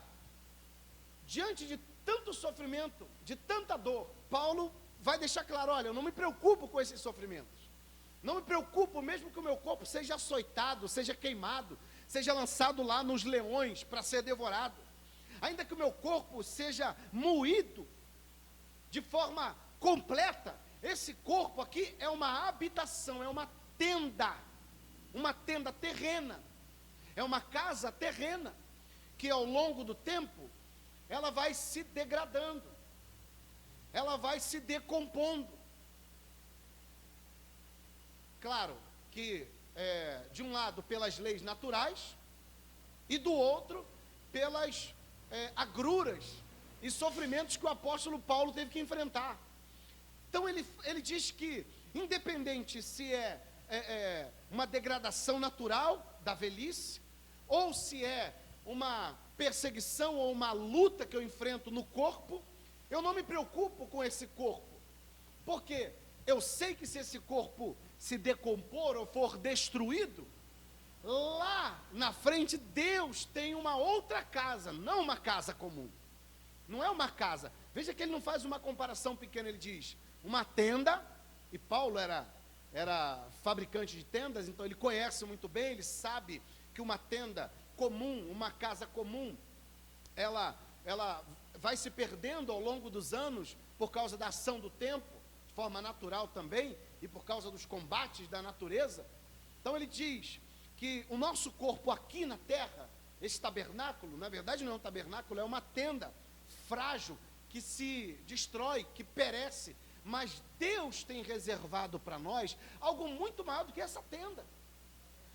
diante de tanto sofrimento, de tanta dor, Paulo vai deixar claro, olha, eu não me preocupo com esses sofrimentos, não me preocupo mesmo que o meu corpo seja açoitado, seja queimado, seja lançado lá nos leões para ser devorado, ainda que o meu corpo seja moído de forma completa, esse corpo aqui é uma habitação, é uma tenda terrena, é uma casa terrena, que ao longo do tempo, ela vai se degradando, ela vai se decompondo. Claro que, de um lado, pelas leis naturais, e do outro, pelas agruras e sofrimentos que o apóstolo Paulo teve que enfrentar. Então ele diz que, independente se é uma degradação natural da velhice, ou se é uma perseguição ou uma luta que eu enfrento no corpo, eu não me preocupo com esse corpo, porque eu sei que se esse corpo se decompor ou for destruído, lá na frente Deus tem uma outra casa, não uma casa comum, não é uma casa. Veja que ele não faz uma comparação pequena, ele diz, uma tenda, e Paulo era fabricante de tendas, então ele conhece muito bem, ele sabe que uma tenda comum, uma casa comum, ela vai se perdendo ao longo dos anos, por causa da ação do tempo, de forma natural também, e por causa dos combates da natureza. Então ele diz que o nosso corpo aqui na terra, esse tabernáculo, na verdade não é um tabernáculo, é uma tenda frágil, que se destrói, que perece, mas Deus tem reservado para nós algo muito maior do que essa tenda,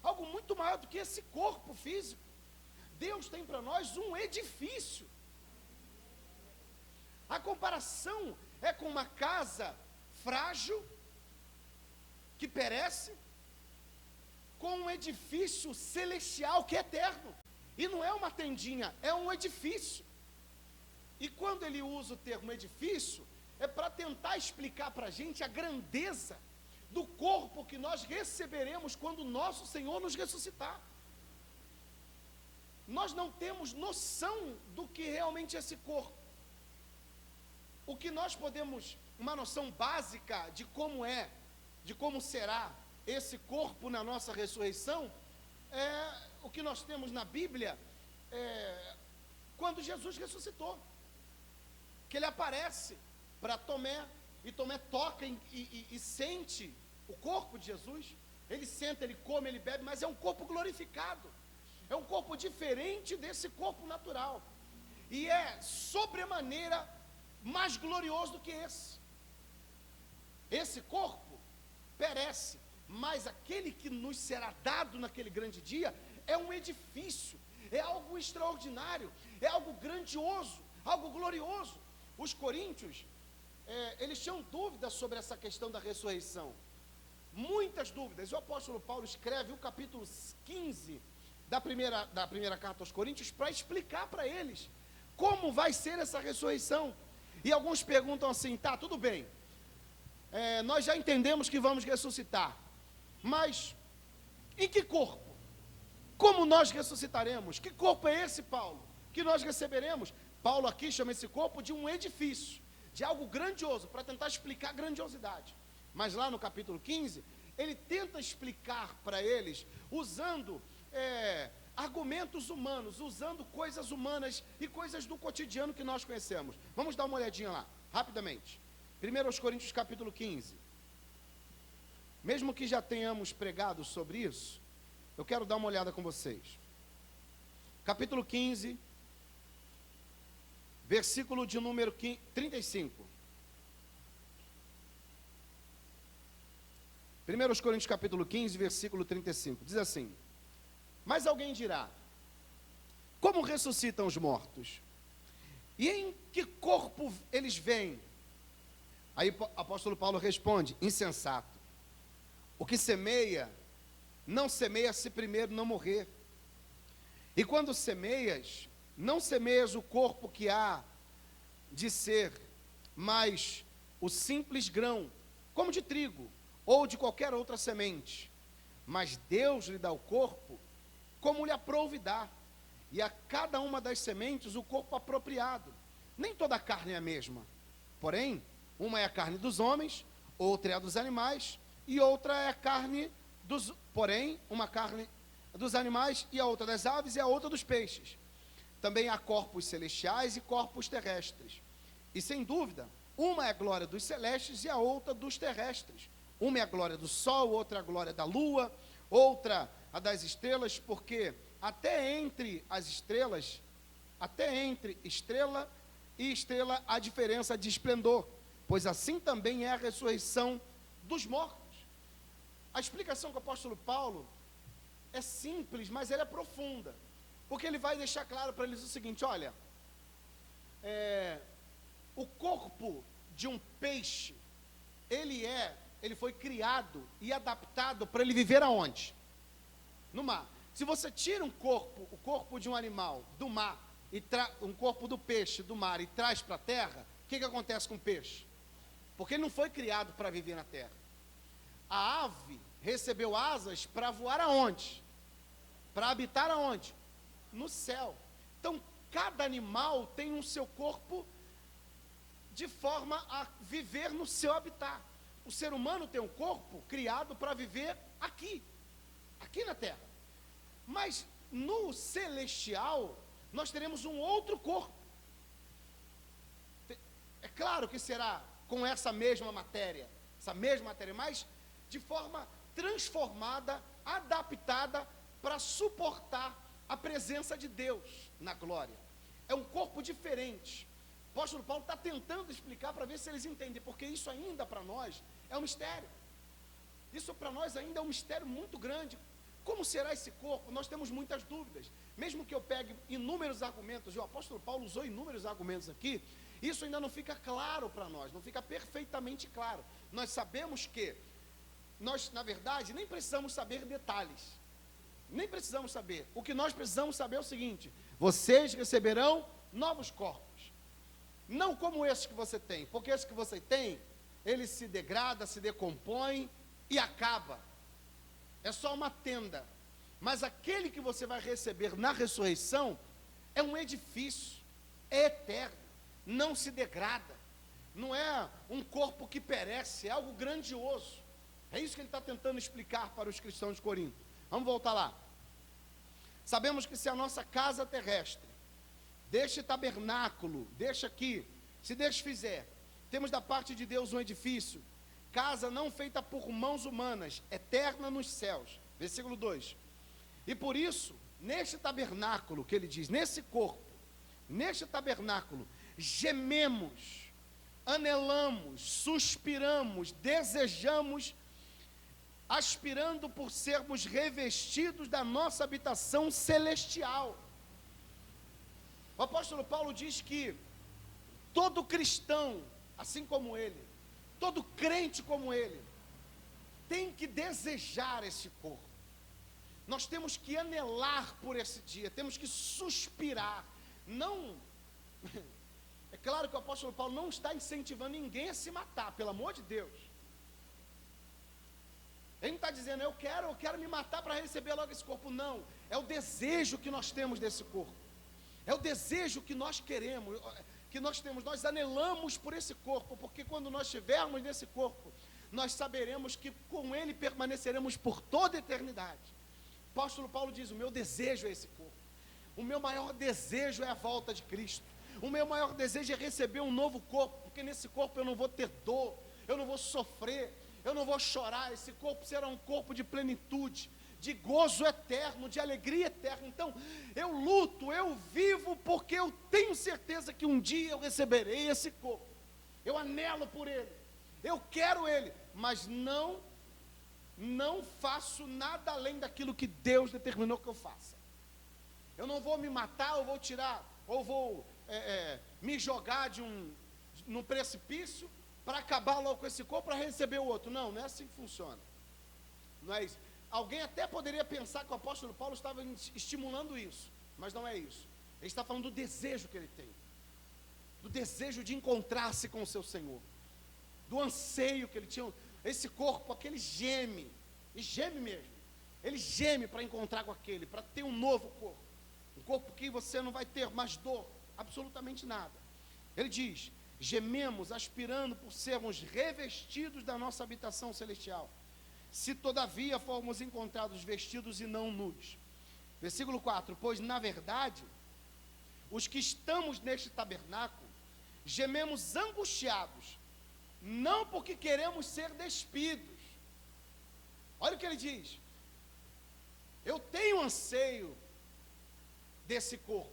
algo muito maior do que esse corpo físico. Deus tem para nós um edifício. A comparação é com uma casa frágil, que perece, com um edifício celestial que é eterno. E não é uma tendinha, é um edifício. E quando ele usa o termo edifício, é para tentar explicar para a gente a grandeza do corpo que nós receberemos quando o nosso Senhor nos ressuscitar. Nós não temos noção do que realmente é esse corpo. O que nós podemos, uma noção básica de como será esse corpo na nossa ressurreição, é o que nós temos na Bíblia, quando Jesus ressuscitou, que ele aparece para Tomé, e Tomé toca e sente o corpo de Jesus, ele senta, ele come, ele bebe, mas é um corpo glorificado, é um corpo diferente desse corpo natural, e é sobremaneira mais glorioso do que esse corpo perece, mas aquele que nos será dado naquele grande dia, é um edifício, é algo extraordinário, é algo grandioso, algo glorioso. Os coríntios, eles tinham dúvidas sobre essa questão da ressurreição, muitas dúvidas. O apóstolo Paulo escreve o capítulo 15 da primeira carta aos Coríntios para explicar para eles como vai ser essa ressurreição. E alguns perguntam assim, tá, tudo bem, nós já entendemos que vamos ressuscitar, mas em que corpo? Como nós ressuscitaremos? Que corpo é esse, Paulo, que nós receberemos? Paulo aqui chama esse corpo de um edifício, de algo grandioso, para tentar explicar a grandiosidade. Mas lá no capítulo 15, ele tenta explicar para eles, usando argumentos humanos, usando coisas humanas e coisas do cotidiano que nós conhecemos. Vamos dar uma olhadinha lá, rapidamente. 1 Coríntios capítulo 15. Mesmo que já tenhamos pregado sobre isso, eu quero dar uma olhada com vocês. Capítulo 15, versículo de número 35. 1 Coríntios capítulo 15, versículo 35, diz assim: mas alguém dirá, como ressuscitam os mortos? E em que corpo eles vêm? Aí o apóstolo Paulo responde: insensato, o que semeia, não semeia se primeiro não morrer. E quando semeias, não semeias o corpo que há de ser, mas o simples grão, como de trigo, ou de qualquer outra semente. Mas Deus lhe dá o corpo, como lhe aprouve dar, e a cada uma das sementes o corpo apropriado. Nem toda a carne é a mesma, porém, uma é a carne dos homens, outra é a dos animais, e outra é a carne dos, porém, uma carne dos animais, e a outra das aves, e a outra dos peixes. Também há corpos celestiais e corpos terrestres. E sem dúvida, uma é a glória dos celestes e a outra dos terrestres. Uma é a glória do sol, outra é a glória da lua, outra a das estrelas, porque até entre as estrelas, até entre estrela e estrela há diferença de esplendor, pois assim também é a ressurreição dos mortos. A explicação que o apóstolo Paulo é simples, mas ela é profunda, porque ele vai deixar claro para eles o seguinte: olha, o corpo de um peixe, ele foi criado e adaptado para ele viver aonde? No mar. Se você tira o corpo de um animal do mar, um corpo do peixe do mar, e traz para a terra, o que acontece com o peixe? Porque ele não foi criado para viver na terra. A ave recebeu asas para voar aonde? Para habitar aonde? No céu. Então, cada animal tem um seu corpo de forma a viver no seu habitat. O ser humano tem um corpo criado para viver aqui na terra. Mas no celestial, nós teremos um outro corpo. É claro que será com essa mesma matéria, mas de forma transformada, adaptada para suportar a presença de Deus na glória. É um corpo diferente. O apóstolo Paulo está tentando explicar para ver se eles entendem, porque isso ainda para nós é um mistério. Isso para nós ainda é um mistério muito grande. Como será esse corpo? Nós temos muitas dúvidas. Mesmo que eu pegue inúmeros argumentos, e o apóstolo Paulo usou inúmeros argumentos aqui, isso ainda não fica claro para nós, não fica perfeitamente claro. Nós sabemos que nós, na verdade, nem precisamos saber detalhes. Nem precisamos saber. O que nós precisamos saber é o seguinte: vocês receberão novos corpos. Não como esses que você tem, porque esses que você tem, ele se degrada, se decompõe e acaba. É só uma tenda. Mas aquele que você vai receber na ressurreição é um edifício, é eterno, não se degrada, não é um corpo que perece, é algo grandioso. É isso que ele está tentando explicar para os cristãos de Corinto. Vamos voltar lá. Sabemos que se a nossa casa terrestre, deste tabernáculo, deixa aqui, se desfizer, temos da parte de Deus um edifício, casa não feita por mãos humanas, eterna nos céus. Versículo 2. E por isso, neste tabernáculo, que ele diz, nesse corpo, neste tabernáculo, gememos, anelamos, suspiramos, desejamos, aspirando por sermos revestidos da nossa habitação celestial. O apóstolo Paulo diz que todo cristão, assim como ele, todo crente como ele, tem que desejar esse corpo. Nós temos que anelar por esse dia, temos que suspirar. Não, é claro que o apóstolo Paulo não está incentivando ninguém a se matar, pelo amor de Deus. Ele não está dizendo, eu quero me matar para receber logo esse corpo. Não, é o desejo que nós temos desse corpo. É o desejo que nós queremos, que nós temos, nós anelamos por esse corpo, porque quando nós estivermos nesse corpo, nós saberemos que com ele permaneceremos por toda a eternidade. O apóstolo Paulo diz, o meu desejo é esse corpo. O meu maior desejo é a volta de Cristo. O meu maior desejo é receber um novo corpo, porque nesse corpo eu não vou ter dor, eu não vou sofrer, eu não vou chorar. Esse corpo será um corpo de plenitude. de gozo eterno, de alegria eterna. Então, eu luto, eu vivo, porque eu tenho certeza que um dia eu receberei esse corpo. Eu anelo por ele, eu quero ele, mas não faço nada além daquilo que Deus determinou que eu faça. Eu não vou me matar, ou vou tirar, ou vou me jogar num precipício para acabar logo com esse corpo, para receber o outro. Não é assim que funciona. Não é isso. Alguém até poderia pensar que o apóstolo Paulo estava estimulando isso, mas não é isso. Ele está falando do desejo que ele tem, do desejo de encontrar-se com o seu Senhor, do anseio que ele tinha. Esse corpo, aquele geme, e geme mesmo, ele geme para encontrar com aquele, para ter um novo corpo, um corpo que você não vai ter mais dor, absolutamente nada. Ele diz: gememos aspirando por sermos revestidos da nossa habitação celestial, se todavia formos encontrados vestidos e não nus. Versículo 4: pois na verdade, os que estamos neste tabernáculo, gememos angustiados, não porque queremos ser despidos. Olha o que ele diz: eu tenho anseio desse corpo,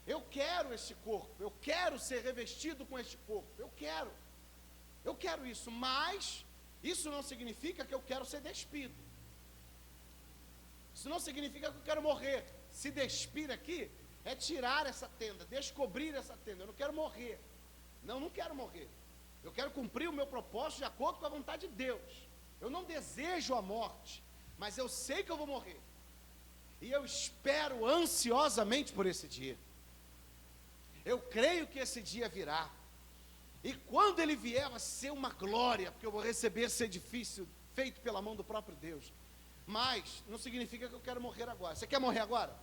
eu quero esse corpo, eu quero ser revestido com este corpo, eu quero isso, mas isso não significa que eu quero ser despido, isso não significa que eu quero morrer. Se despir aqui é tirar essa tenda, descobrir essa tenda. Eu não quero morrer, não quero morrer, eu quero cumprir o meu propósito de acordo com a vontade de Deus. Eu não desejo a morte, mas eu sei que eu vou morrer, e eu espero ansiosamente por esse dia. Eu creio que esse dia virá, e quando ele vier vai ser uma glória, porque eu vou receber esse edifício feito pela mão do próprio Deus. Mas não significa que eu quero morrer agora. Você quer morrer agora?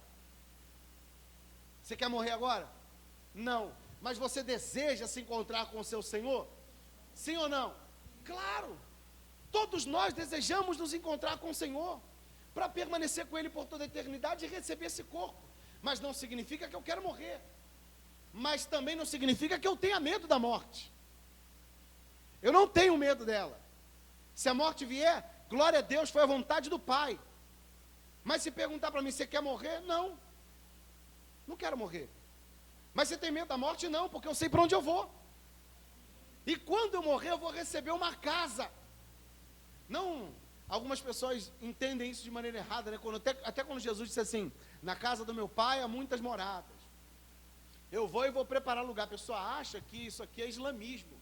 Você quer morrer agora? Não. Mas você deseja se encontrar com o seu Senhor? Sim ou não? Claro. Todos nós desejamos nos encontrar com o Senhor, para permanecer com Ele por toda a eternidade e receber esse corpo. Mas não significa que eu quero morrer, mas também não significa que eu tenha medo da morte. Eu não tenho medo dela. Se a morte vier, glória a Deus, foi a vontade do Pai. Mas se perguntar para mim, você quer morrer? Não quero morrer. Mas você tem medo da morte? Não, porque eu sei para onde eu vou. E quando eu morrer, eu vou receber uma casa. Não, algumas pessoas entendem isso de maneira errada, né? Até quando Jesus disse assim: na casa do meu pai há muitas moradas, eu vou e vou preparar lugar. A pessoa acha que isso aqui é islamismo,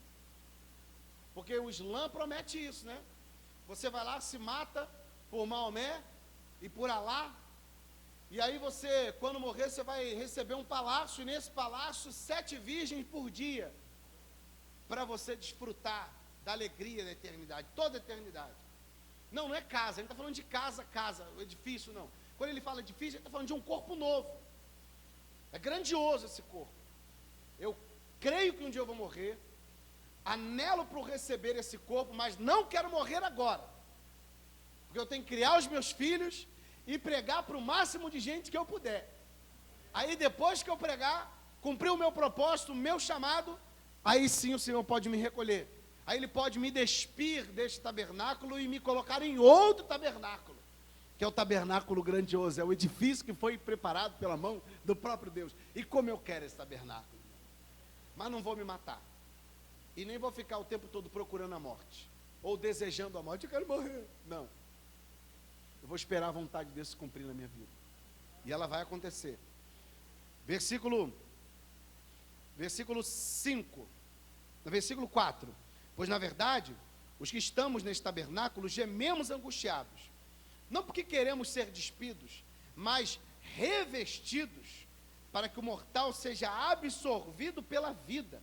porque o Islã promete isso, né? Você vai lá, se mata por Maomé e por Alá, e aí você, quando morrer, você vai receber um palácio, e nesse palácio 7 virgens por dia, para você desfrutar da alegria da eternidade, toda a eternidade. Não é casa, ele está falando de casa, o edifício não. Quando ele fala edifício, ele está falando de um corpo novo. É grandioso esse corpo. Eu creio que um dia eu vou morrer, anelo para receber esse corpo, mas não quero morrer agora, porque eu tenho que criar os meus filhos e pregar para o máximo de gente que eu puder. Aí depois que eu pregar, cumprir o meu propósito, o meu chamado, aí sim o Senhor pode me recolher. Aí Ele pode me despir deste tabernáculo e me colocar em outro tabernáculo, que é o tabernáculo grandioso, é o edifício que foi preparado pela mão do próprio Deus. E como eu quero esse tabernáculo, mas não vou me matar, e nem vou ficar o tempo todo procurando a morte, ou desejando a morte. Eu quero morrer, não, eu vou esperar a vontade de Deus se cumprir na minha vida, e ela vai acontecer. Versículo 5, no versículo 4: pois na verdade, os que estamos neste tabernáculo gememos angustiados, não porque queremos ser despidos, mas revestidos, para que o mortal seja absorvido pela vida.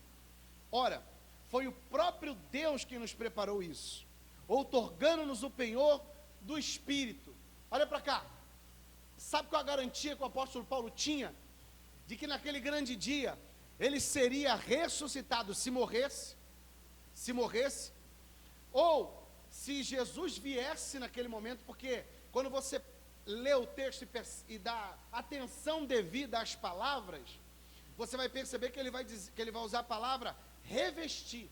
Ora, foi o próprio Deus quem nos preparou isso, outorgando-nos o penhor do Espírito. Olha para cá, sabe qual a garantia que o apóstolo Paulo tinha, de que naquele grande dia, ele seria ressuscitado se morresse, ou se Jesus viesse naquele momento? Porque quando você lê o texto e dá atenção devida às palavras, você vai perceber que ele vai usar a palavra revestir.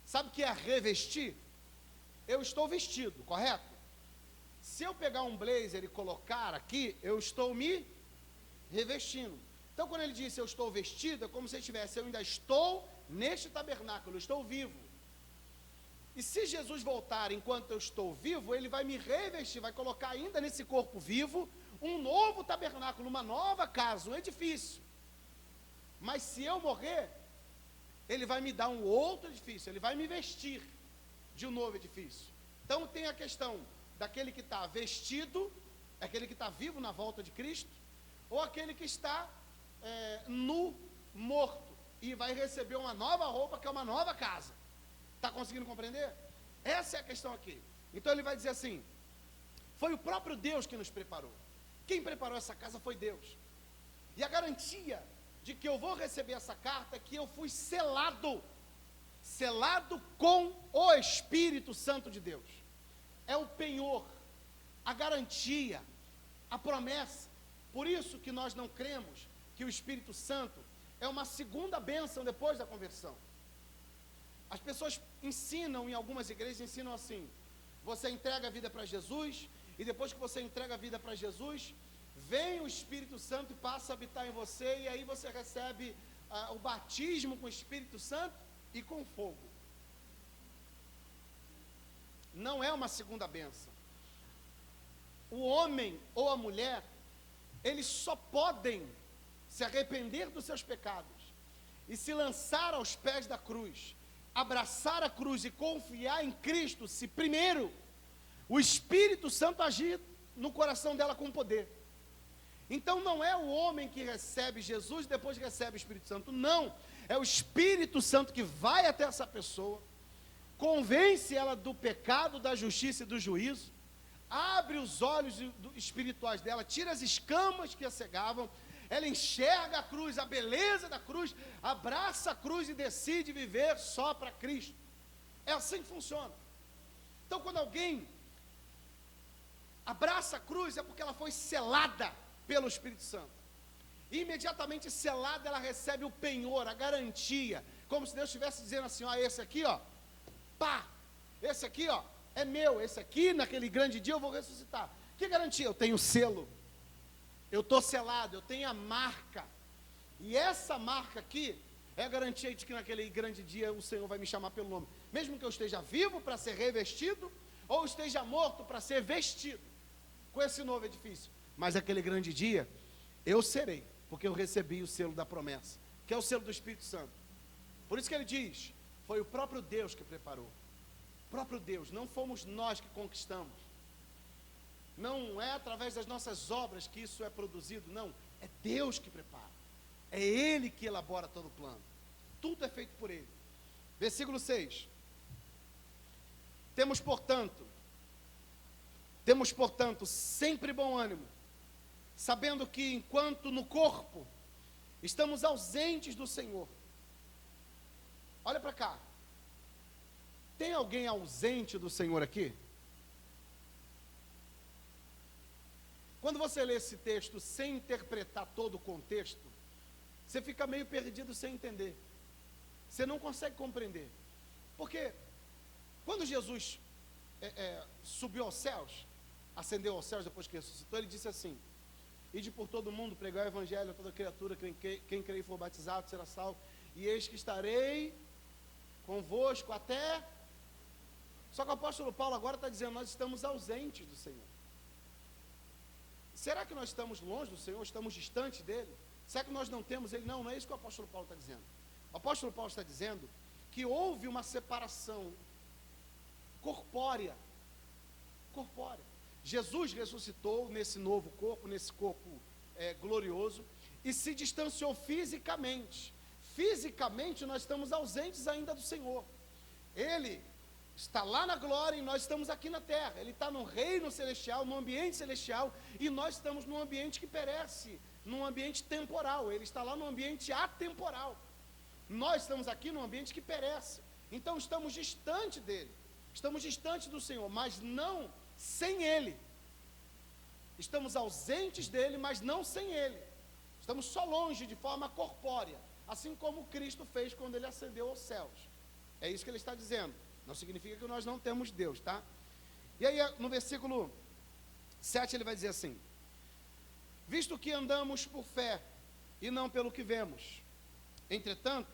Sabe o que é revestir? Eu estou vestido, correto? Se eu pegar um blazer e colocar aqui, eu estou me revestindo. Então, quando ele disse eu estou vestido, é como se eu ainda estou neste tabernáculo, eu estou vivo. E se Jesus voltar enquanto eu estou vivo, ele vai me revestir, vai colocar ainda nesse corpo vivo um novo tabernáculo, uma nova casa, um edifício. Mas se eu morrer, ele vai me dar um outro edifício, ele vai me vestir de um novo edifício. Então tem a questão daquele que está vestido, aquele que está vivo na volta de Cristo, ou aquele que está nu, morto, e vai receber uma nova roupa, que é uma nova casa. Está conseguindo compreender? Essa é a questão aqui. Então ele vai dizer assim, foi o próprio Deus que nos preparou. Quem preparou essa casa foi Deus. E a garantia de que eu vou receber essa carta é que eu fui selado com o Espírito Santo de Deus. É o penhor, a garantia, a promessa. Por isso que nós não cremos que o Espírito Santo é uma segunda bênção depois da conversão. As pessoas ensinam, em algumas igrejas, ensinam assim: você entrega a vida para Jesus, e depois que você entrega a vida para Jesus, vem o Espírito Santo e passa a habitar em você, e aí você recebe o batismo com o Espírito Santo e com fogo. Não é uma segunda bênção. O homem ou a mulher, eles só podem se arrepender dos seus pecados e se lançar aos pés da cruz, abraçar a cruz e confiar em Cristo, se primeiro o Espírito Santo agir no coração dela com poder. Então não é o homem que recebe Jesus e depois recebe o Espírito Santo, não, é o Espírito Santo que vai até essa pessoa, convence ela do pecado, da justiça e do juízo, abre os olhos espirituais dela, tira as escamas que a cegavam, ela enxerga a cruz, a beleza da cruz, abraça a cruz e decide viver só para Cristo. É assim que funciona. Então, quando alguém abraça a cruz, é porque ela foi selada pelo Espírito Santo. E imediatamente selada, ela recebe o penhor, a garantia, como se Deus estivesse dizendo assim: ó, esse aqui, ó, pá, esse aqui, ó, é meu, esse aqui, naquele grande dia eu vou ressuscitar. Que garantia? Eu tenho selo. Eu estou selado, eu tenho a marca, e essa marca aqui é a garantia de que naquele grande dia o Senhor vai me chamar pelo nome, mesmo que eu esteja vivo para ser revestido, ou esteja morto para ser vestido, com esse novo edifício, mas aquele grande dia, eu serei, porque eu recebi o selo da promessa, que é o selo do Espírito Santo. Por isso que ele diz, foi o próprio Deus que preparou, o próprio Deus, não fomos nós que conquistamos, não é através das nossas obras que isso é produzido, não, é Deus que prepara, é Ele que elabora todo o plano, tudo é feito por Ele. Versículo 6, temos portanto, sempre bom ânimo, sabendo que enquanto no corpo, estamos ausentes do Senhor. Olha para cá, tem alguém ausente do Senhor aqui? Quando você lê esse texto sem interpretar todo o contexto, você fica meio perdido sem entender. Você não consegue compreender. Porque quando Jesus subiu aos céus, ascendeu aos céus depois que ressuscitou, ele disse assim: ide por todo mundo, pregar o evangelho a toda criatura, quem crer e for batizado será salvo, e eis que estarei convosco até... Só que o apóstolo Paulo agora está dizendo, nós estamos ausentes do Senhor. Será que nós estamos longe do Senhor, estamos distantes dele? Será que nós não temos ele? Não, não é isso que o apóstolo Paulo está dizendo. O apóstolo Paulo está dizendo que houve uma separação corpórea. Jesus ressuscitou nesse novo corpo, nesse corpo glorioso, e se distanciou fisicamente. Fisicamente nós estamos ausentes ainda do Senhor. Ele está lá na glória e nós estamos aqui na terra. Ele está no reino celestial, no ambiente celestial, e nós estamos num ambiente que perece, num ambiente temporal. Ele está lá no ambiente atemporal. Nós estamos aqui num ambiente que perece. Então estamos distante dele, estamos distantes do Senhor, mas não sem ele. Estamos ausentes dele, mas não sem ele. Estamos só longe de forma corpórea, assim como Cristo fez quando ele ascendeu aos céus. É isso que ele está dizendo. Não significa que nós não temos Deus, tá? E aí no versículo 7 ele vai dizer assim: visto que andamos por fé e não pelo que vemos, entretanto,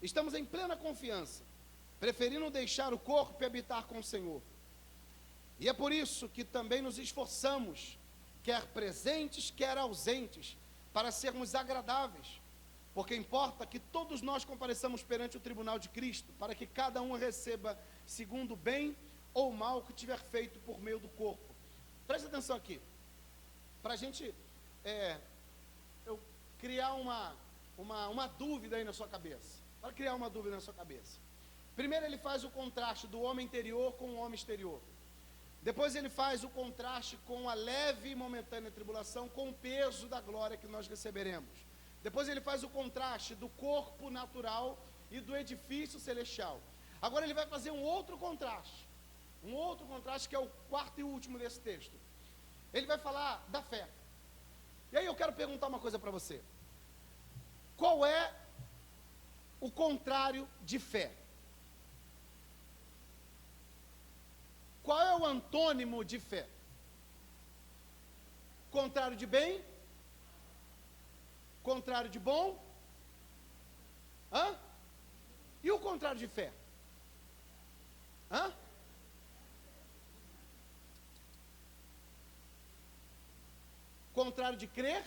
estamos em plena confiança, preferindo deixar o corpo e habitar com o Senhor. E é por isso que também nos esforçamos, quer presentes, quer ausentes, para sermos agradáveis, porque importa que todos nós compareçamos perante o tribunal de Cristo, para que cada um receba segundo o bem ou o mal que tiver feito por meio do corpo. Preste atenção aqui, para a gente eu criar uma dúvida aí na sua cabeça. Para criar uma dúvida na sua cabeça. Primeiro ele faz o contraste do homem interior com o homem exterior. Depois ele faz o contraste com a leve e momentânea tribulação, com o peso da glória que nós receberemos. Depois ele faz o contraste do corpo natural e do edifício celestial. Agora ele vai fazer um outro contraste que é o quarto e último desse texto. Ele vai falar da fé. E aí eu quero perguntar uma coisa para você. Qual é o contrário de fé? Qual é o antônimo de fé? Contrário de bem? Contrário de bom? Hã? E o contrário de fé? Hã? Contrário de crer?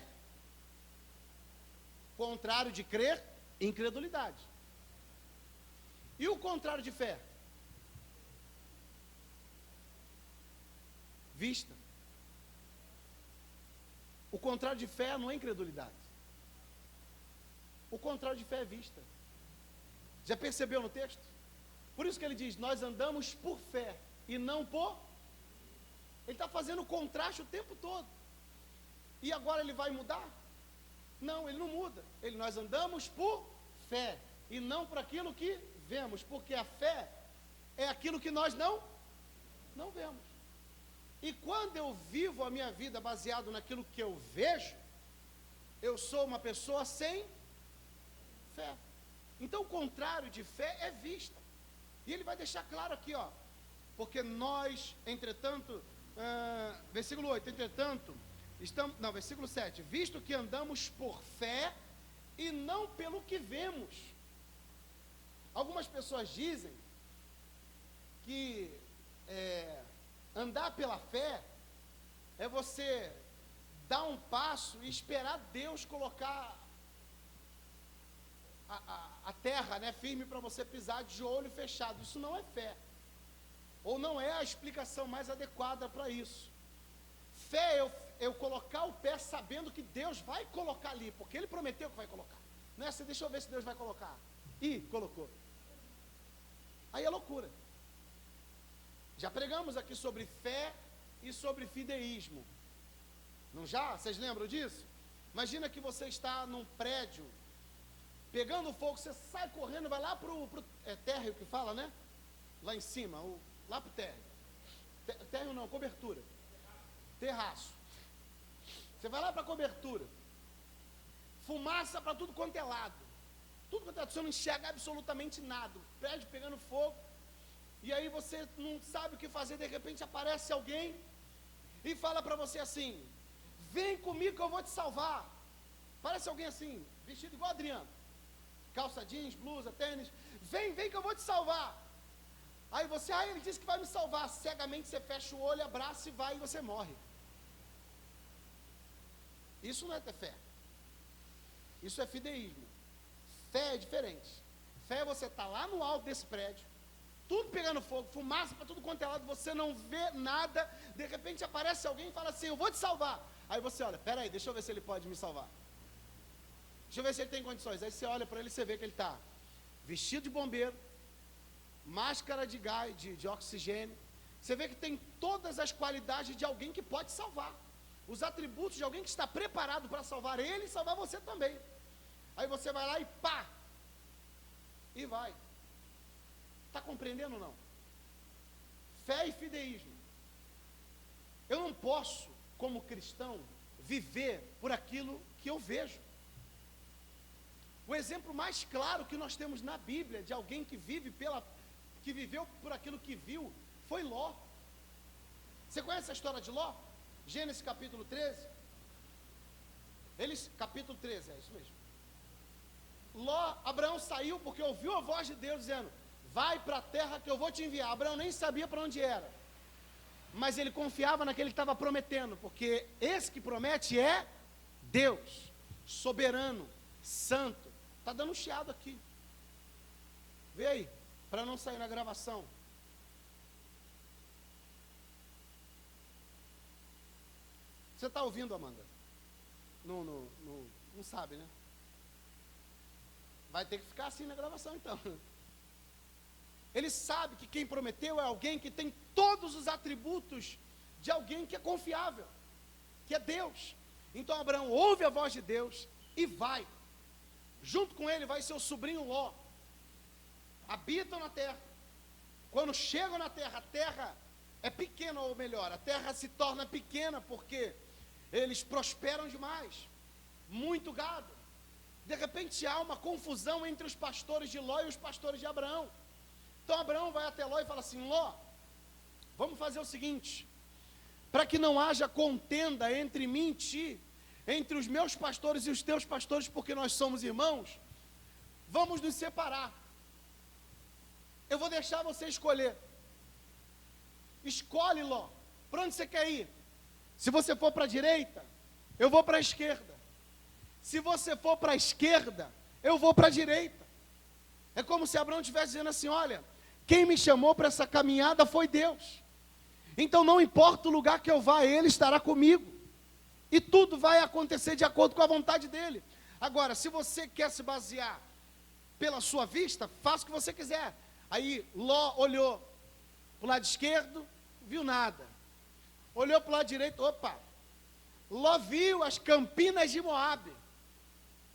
Contrário de crer, incredulidade. E o contrário de fé? Vista. O contrário de fé não é incredulidade. O contrário de fé é vista. Já percebeu no texto? Por isso que ele diz, nós andamos por fé e não por... Ele está fazendo o contraste o tempo todo. E agora ele vai mudar? Não, ele não muda. Nós andamos por fé e não por aquilo que vemos, porque a fé é aquilo que nós não vemos. E quando eu vivo a minha vida baseado naquilo que eu vejo, eu sou uma pessoa sem fé. Então o contrário de fé é vista. E ele vai deixar claro aqui, ó, porque nós, entretanto, versículo 8, entretanto, versículo 7, visto que andamos por fé e não pelo que vemos. Algumas pessoas dizem que andar pela fé é você dar um passo e esperar Deus colocar a terra, né, firme para você pisar de olho fechado. Isso não é fé, ou não é a explicação mais adequada para isso. Fé é eu colocar o pé sabendo que Deus vai colocar ali, porque Ele prometeu que vai colocar. Não é assim, deixa eu ver se Deus vai colocar. E colocou. Aí é loucura. Já pregamos aqui sobre fé e sobre fideísmo. Não já? Vocês lembram disso? Imagina que você está num prédio, pegando fogo, você sai correndo, vai lá pro térreo que fala, né? Lá em cima, lá pro térreo. Térreo não, cobertura. Terraço. Você vai lá para a cobertura. Fumaça para tudo quanto é lado. Tudo quanto é lado, você não enxerga absolutamente nada. O prédio pegando fogo. E aí você não sabe o que fazer, de repente aparece alguém e fala para você assim: vem comigo que eu vou te salvar. Parece alguém assim, vestido igual Adriano, calça jeans, blusa, tênis. Vem que eu vou te salvar. Aí você, ele disse que vai me salvar. Cegamente você fecha o olho, abraça e vai e você morre. Isso não é ter fé. Isso é fideísmo. Fé é diferente. Fé é você estar lá no alto desse prédio, tudo pegando fogo, fumaça para tudo quanto é lado, você não vê nada, de repente aparece alguém e fala assim: eu vou te salvar. Aí você olha, peraí, deixa eu ver se ele pode me salvar. Deixa eu ver se ele tem condições. Aí você olha para ele e você vê que ele está vestido de bombeiro, máscara de gás, de oxigênio. Você vê que tem todas as qualidades de alguém que pode salvar, os atributos de alguém que está preparado para salvar ele e salvar você também. Aí você vai lá e pá, e vai. Está compreendendo ou não? Fé e fideísmo. Eu não posso, como cristão, viver por aquilo que eu vejo. O exemplo mais claro que nós temos na Bíblia de alguém que viveu por aquilo que viu, foi Ló. Você conhece a história de Ló? Gênesis capítulo 13. Capítulo 13, é isso mesmo. Abraão saiu porque ouviu a voz de Deus dizendo: vai para a terra que eu vou te enviar. Abraão nem sabia para onde era, mas ele confiava naquele que estava prometendo, porque esse que promete é Deus, soberano, santo. Está dando um chiado aqui. Vê aí, para não sair na gravação. Você está ouvindo, Amanda? Não sabe, né? Vai ter que ficar assim na gravação, então. Ele sabe que quem prometeu é alguém que tem todos os atributos de alguém que é confiável, que é Deus. Então Abraão ouve a voz de Deus e vai. Junto com ele vai seu sobrinho Ló. Habitam na terra. Quando chegam na terra, a terra é pequena, ou melhor, a terra se torna pequena porque eles prosperam demais. Muito gado. De repente há uma confusão entre os pastores de Ló e os pastores de Abraão. Então Abraão vai até Ló e fala assim: Ló, vamos fazer o seguinte, para que não haja contenda entre mim e ti, entre os meus pastores e os teus pastores, porque nós somos irmãos, vamos nos separar. Eu vou deixar você escolher. Escolhe, Ló, para onde você quer ir. Se você for para a direita, eu vou para a esquerda. Se você for para a esquerda, eu vou para a direita. É como se Abraão estivesse dizendo assim: olha, quem me chamou para essa caminhada foi Deus. Então não importa o lugar que eu vá, Ele estará comigo. E tudo vai acontecer de acordo com a vontade dEle. Agora, se você quer se basear pela sua vista, faça o que você quiser. Aí Ló olhou para o lado esquerdo, viu nada. Olhou para o lado direito, opa. Ló viu as campinas de Moabe,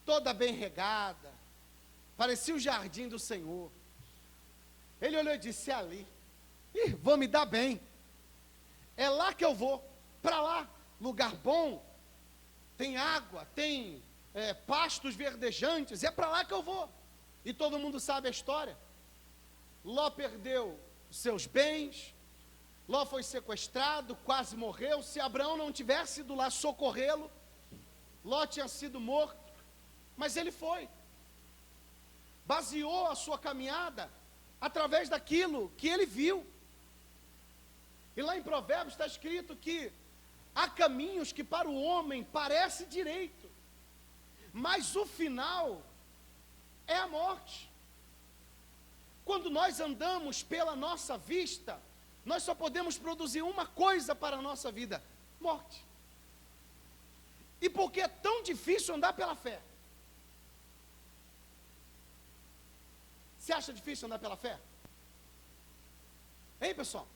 toda bem regada, parecia o jardim do Senhor. Ele olhou e disse: ali, vou me dar bem, é lá que eu vou, para lá, lugar bom, tem água, tem pastos verdejantes, é para lá que eu vou. E todo mundo sabe a história. Ló perdeu os seus bens, Ló foi sequestrado, quase morreu. Se Abraão não tivesse ido lá socorrê-lo, Ló tinha sido morto. Mas ele foi, baseou a sua caminhada através daquilo que ele viu. E lá em Provérbios está escrito que há caminhos que para o homem parece direito, mas o final é a morte. Quando nós andamos pela nossa vista, nós só podemos produzir uma coisa para a nossa vida: morte. E por que é tão difícil andar pela fé? Você acha difícil andar pela fé? Hein, pessoal?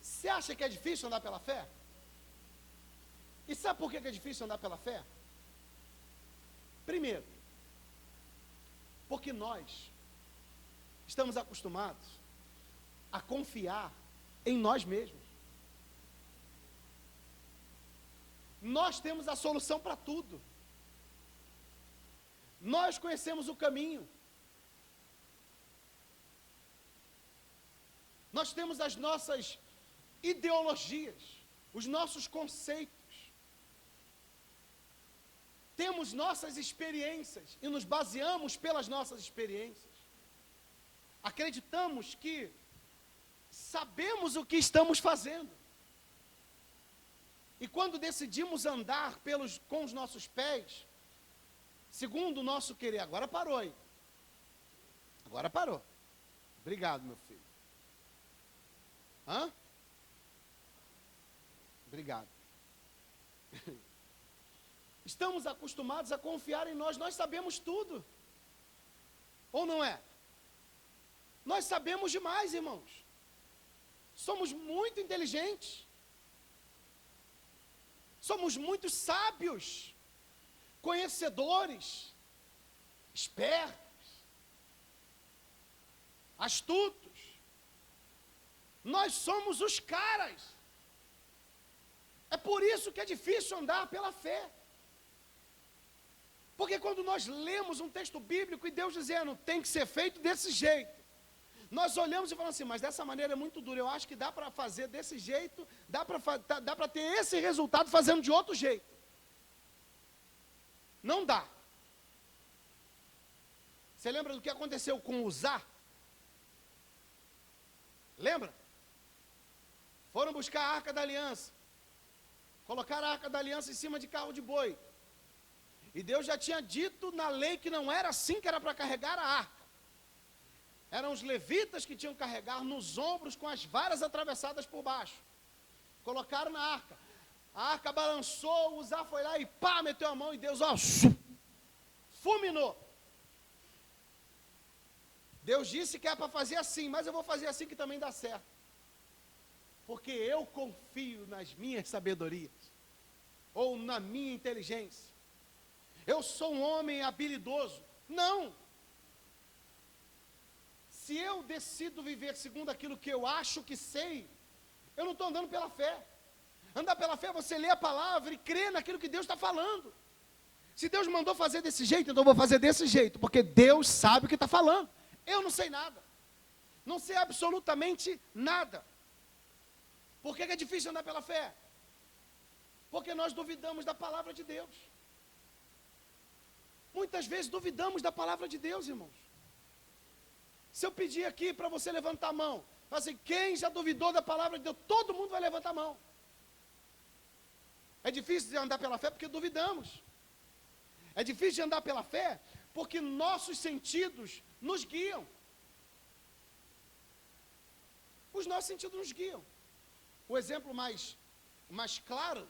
Você acha que é difícil andar pela fé? E sabe por que é difícil andar pela fé? Primeiro, porque nós estamos acostumados a confiar em nós mesmos. Nós temos a solução para tudo. Nós conhecemos o caminho. Nós temos as nossas ideologias, os nossos conceitos. Temos nossas experiências e nos baseamos pelas nossas experiências. Acreditamos que sabemos o que estamos fazendo. E quando decidimos andar com os nossos pés, segundo o nosso querer, agora parou aí. Agora parou. Obrigado, meu filho. Hã? Obrigado. Estamos acostumados a confiar em nós sabemos tudo. Ou não é? Nós sabemos demais, irmãos. Somos muito inteligentes. Somos muito sábios, conhecedores, espertos, astutos. Nós somos os caras. É por isso que é difícil andar pela fé. Porque quando nós lemos um texto bíblico e Deus dizendo, tem que ser feito desse jeito, nós olhamos e falamos assim, mas dessa maneira é muito dura, eu acho que dá para fazer desse jeito, dá para ter esse resultado fazendo de outro jeito. Não dá. Você lembra do que aconteceu com Uzá? Lembra? Foram buscar a Arca da Aliança. Colocaram a Arca da Aliança em cima de carro de boi. E Deus já tinha dito na lei que não era assim que era para carregar a arca. Eram os levitas que tinham que carregar nos ombros com as varas atravessadas por baixo. Colocaram na arca. A arca balançou, Uzá foi lá e pá, meteu a mão e Deus, ó, fulminou. Deus disse que é para fazer assim, mas eu vou fazer assim que também dá certo. Porque eu confio nas minhas sabedorias, ou na minha inteligência. Eu sou um homem habilidoso. Não. Se eu decido viver segundo aquilo que eu acho que sei, eu não estou andando pela fé. Andar pela fé é você ler a palavra e crer naquilo que Deus está falando. Se Deus mandou fazer desse jeito, então eu vou fazer desse jeito, porque Deus sabe o que está falando. Eu não sei nada. Não sei absolutamente nada. Por que é difícil andar pela fé? Porque nós duvidamos da palavra de Deus. Muitas vezes duvidamos da palavra de Deus, irmãos. Se eu pedir aqui para você levantar a mão, assim, quem já duvidou da palavra de Deus, todo mundo vai levantar a mão. É difícil de andar pela fé porque duvidamos. É difícil de andar pela fé porque nossos sentidos nos guiam. Os nossos sentidos nos guiam. O exemplo mais claro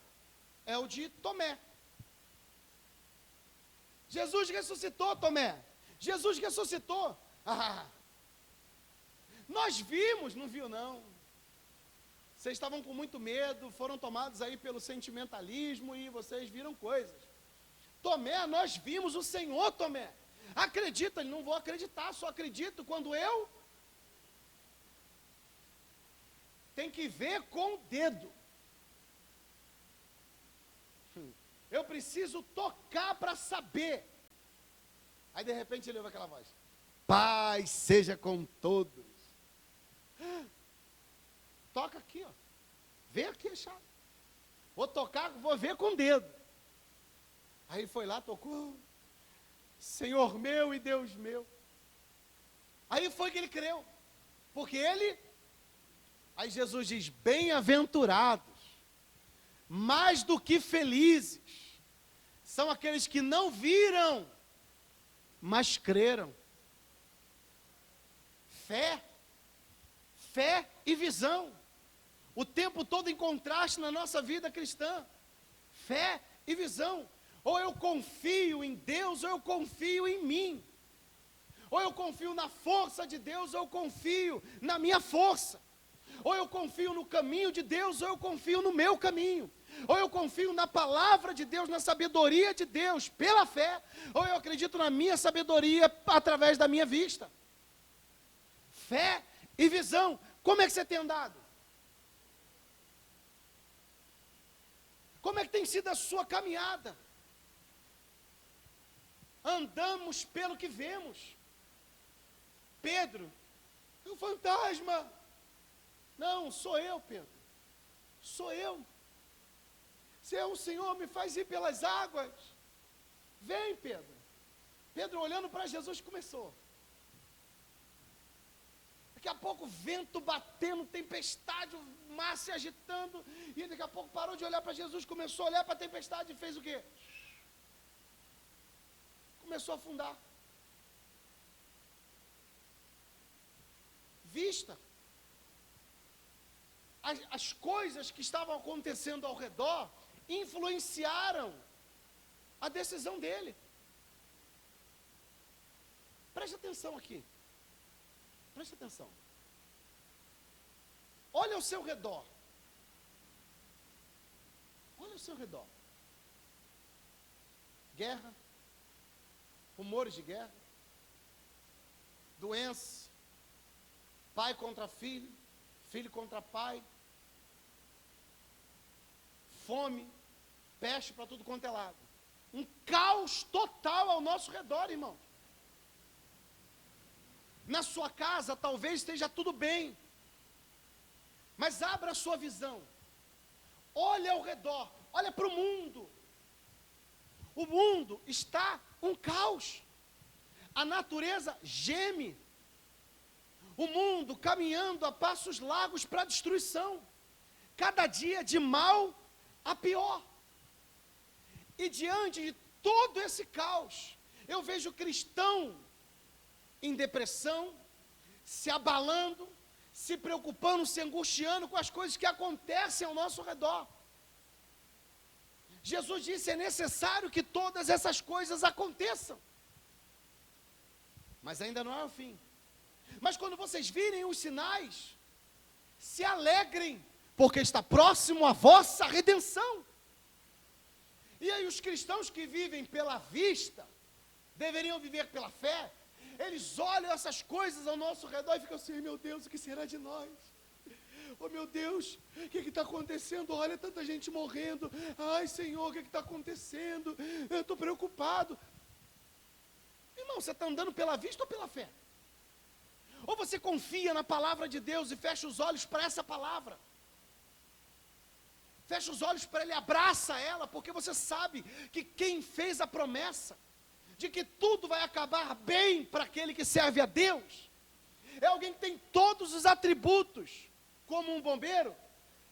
é o de Tomé. Jesus ressuscitou, Tomé. Jesus ressuscitou. Nós vimos, não viu não. Vocês estavam com muito medo, foram tomados aí pelo sentimentalismo e vocês viram coisas. Tomé, nós vimos o Senhor, Tomé. Acredita, ele não vou acreditar, só acredito quando eu tenho que ver com o dedo. Eu preciso tocar para saber. Aí de repente ele ouve aquela voz: Paz seja com todos. Toca aqui, ó. Vê aqui a chave. Vou tocar, vou ver com o dedo. Aí ele foi lá, tocou. Senhor meu e Deus meu. Aí foi que ele creu. Porque ele... Aí Jesus diz: bem-aventurados, mais do que felizes, são aqueles que não viram, mas creram. Fé e visão. O tempo todo em contraste na nossa vida cristã. Fé e visão. Ou eu confio em Deus, ou eu confio em mim. Ou eu confio na força de Deus, ou eu confio na minha força. Ou eu confio no caminho de Deus, ou eu confio no meu caminho. Ou eu confio na palavra de Deus, na sabedoria de Deus, pela fé. Ou eu acredito na minha sabedoria através da minha vista. Fé e visão. Como é que você tem andado? Como é que tem sido a sua caminhada? Andamos pelo que vemos. Pedro, é um fantasma. Não, sou eu, Pedro. Sou eu. Se é o Senhor, me faz ir pelas águas. Vem, Pedro. Pedro, olhando para Jesus, começou. Daqui a pouco, vento batendo, tempestade, o mar se agitando. E daqui a pouco parou de olhar para Jesus, começou a olhar para a tempestade e fez o quê? Começou a afundar. Vista. As coisas que estavam acontecendo ao redor influenciaram a decisão dele. Preste atenção aqui. Preste atenção. Olha ao seu redor. Olha ao seu redor. Guerra. Rumores de guerra. Doença. Pai contra filho. Filho contra pai. Fome. Peste para tudo quanto é lado. Um caos total ao nosso redor, irmão. Na sua casa talvez esteja tudo bem, mas abra a sua visão, olha ao redor, olha para o mundo. O mundo está um caos, a natureza geme, o mundo caminhando a passos largos para a destruição, cada dia de mal a pior. E diante de todo esse caos, eu vejo cristão em depressão, se abalando, se preocupando, se angustiando com as coisas que acontecem ao nosso redor. Jesus disse: é necessário que todas essas coisas aconteçam, mas ainda não é o fim. Mas quando vocês virem os sinais, se alegrem, porque está próximo a vossa redenção. E aí os cristãos que vivem pela vista, deveriam viver pela fé. Eles olham essas coisas ao nosso redor e ficam assim: meu Deus, o que será de nós? Oh meu Deus, o que está acontecendo? Olha, tanta gente morrendo. Ai Senhor, o que está acontecendo? Eu estou preocupado. Irmão, você está andando pela vista ou pela fé? Ou você confia na palavra de Deus e fecha os olhos para essa palavra? Fecha os olhos para Ele, abraça ela, porque você sabe que quem fez a promessa de que tudo vai acabar bem para aquele que serve a Deus, é alguém que tem todos os atributos, como um bombeiro,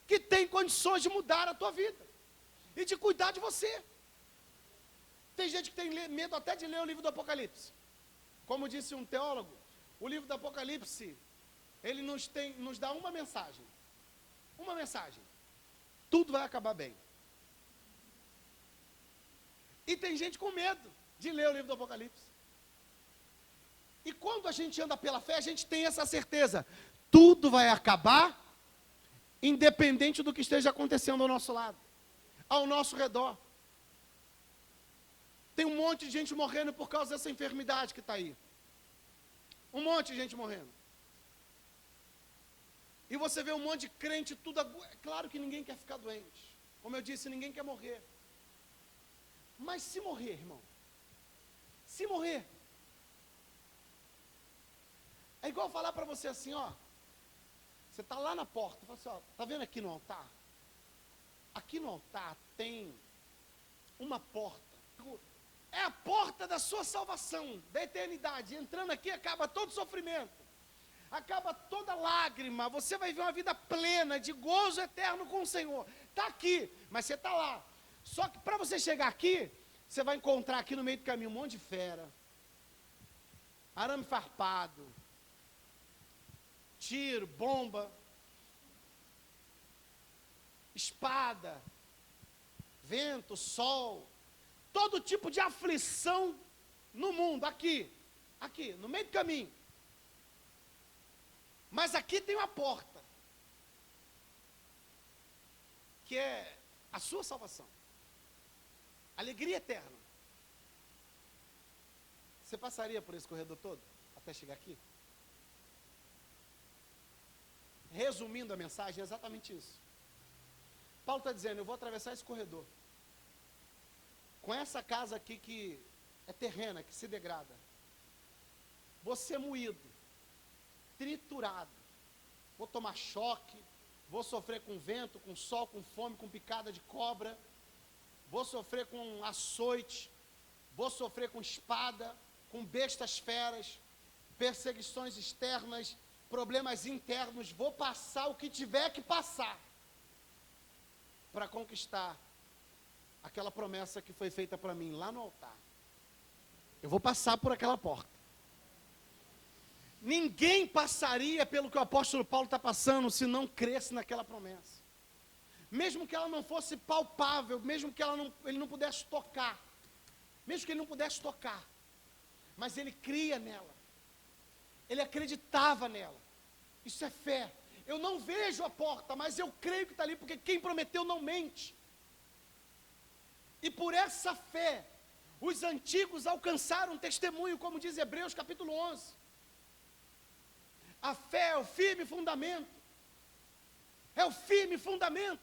que tem condições de mudar a tua vida, e de cuidar de você. Tem gente que tem medo até de ler o livro do Apocalipse. Como disse um teólogo, o livro do Apocalipse, ele nos dá uma mensagem, tudo vai acabar bem. E tem gente com medo de ler o livro do Apocalipse. E quando a gente anda pela fé, a gente tem essa certeza, tudo vai acabar, independente do que esteja acontecendo ao nosso lado, ao nosso redor. Tem um monte de gente morrendo por causa dessa enfermidade que está aí. Um monte de gente morrendo. E você vê um monte de crente, tudo. É claro que ninguém quer ficar doente. Como eu disse, ninguém quer morrer. Mas se morrer, irmão, se morrer, é igual falar para você assim, ó. Você está lá na porta, fala assim, ó, tá vendo aqui no altar? Aqui no altar tem uma porta. É a porta da sua salvação, da eternidade. Entrando aqui, acaba todo sofrimento, acaba toda lágrima. Você vai ver uma vida plena, de gozo eterno com o Senhor. Está aqui, mas você está lá. Só que para você chegar aqui, você vai encontrar aqui no meio do caminho um monte de fera, arame farpado, tiro, bomba, espada, vento, sol, todo tipo de aflição no mundo, aqui, no meio do caminho. Mas aqui tem uma porta, que é a sua salvação, alegria eterna. Você passaria por esse corredor todo, até chegar aqui? Resumindo a mensagem, é exatamente isso. Paulo está dizendo, eu vou atravessar esse corredor, com essa casa aqui que é terrena, que se degrada, vou ser moído, triturado, vou tomar choque, vou sofrer com vento, com sol, com fome, com picada de cobra, vou sofrer com açoite, vou sofrer com espada, com bestas feras, perseguições externas, problemas internos, vou passar o que tiver que passar, para conquistar aquela promessa que foi feita para mim lá no altar. Eu vou passar por aquela porta. Ninguém passaria pelo que o apóstolo Paulo está passando se não cresce naquela promessa. Mesmo que ela não fosse palpável, mesmo que ele não pudesse tocar, mesmo que ele não pudesse tocar, mas ele cria nela, ele acreditava nela. Isso é fé. Eu não vejo a porta, mas eu creio que está ali, porque quem prometeu não mente. E por essa fé, os antigos alcançaram testemunho, como diz Hebreus capítulo 11. A fé é o firme fundamento. É o firme fundamento.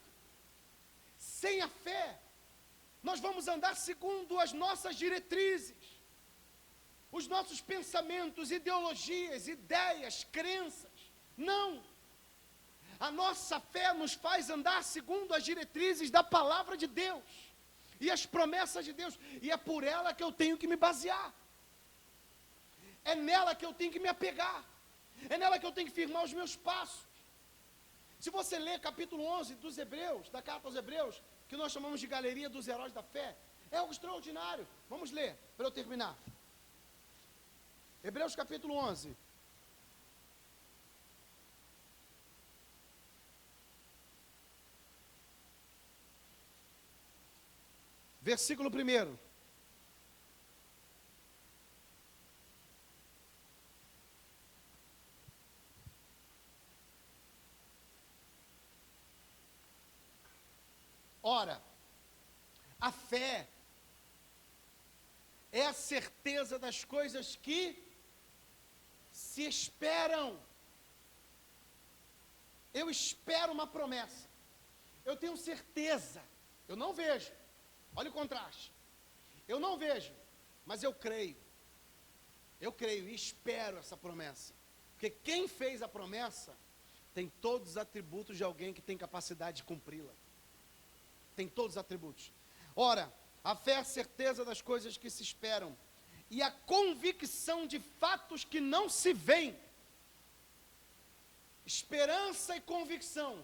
Sem a fé, nós vamos andar segundo as nossas diretrizes. os nossos pensamentos, ideologias, ideias, crenças. Não. A nossa fé nos faz andar segundo as diretrizes da palavra de Deus e as promessas de Deus, e é por ela que eu tenho que me basear, é nela que eu tenho que me apegar, é nela que eu tenho que firmar os meus passos. Se você ler capítulo 11 dos Hebreus, da carta aos Hebreus, que nós chamamos de galeria dos heróis da fé, é algo extraordinário. Vamos ler, para eu terminar. Hebreus capítulo 11. Versículo 1. Ora, a fé é a certeza das coisas que se esperam. Eu espero uma promessa. Eu tenho certeza. Eu não vejo. Olha o contraste. Eu não vejo, mas eu creio. Eu creio e espero essa promessa. Porque quem fez a promessa tem todos os atributos de alguém que tem capacidade de cumpri-la. Tem todos os atributos. Ora, a fé é a certeza das coisas que se esperam e a convicção de fatos que não se veem. Esperança e convicção.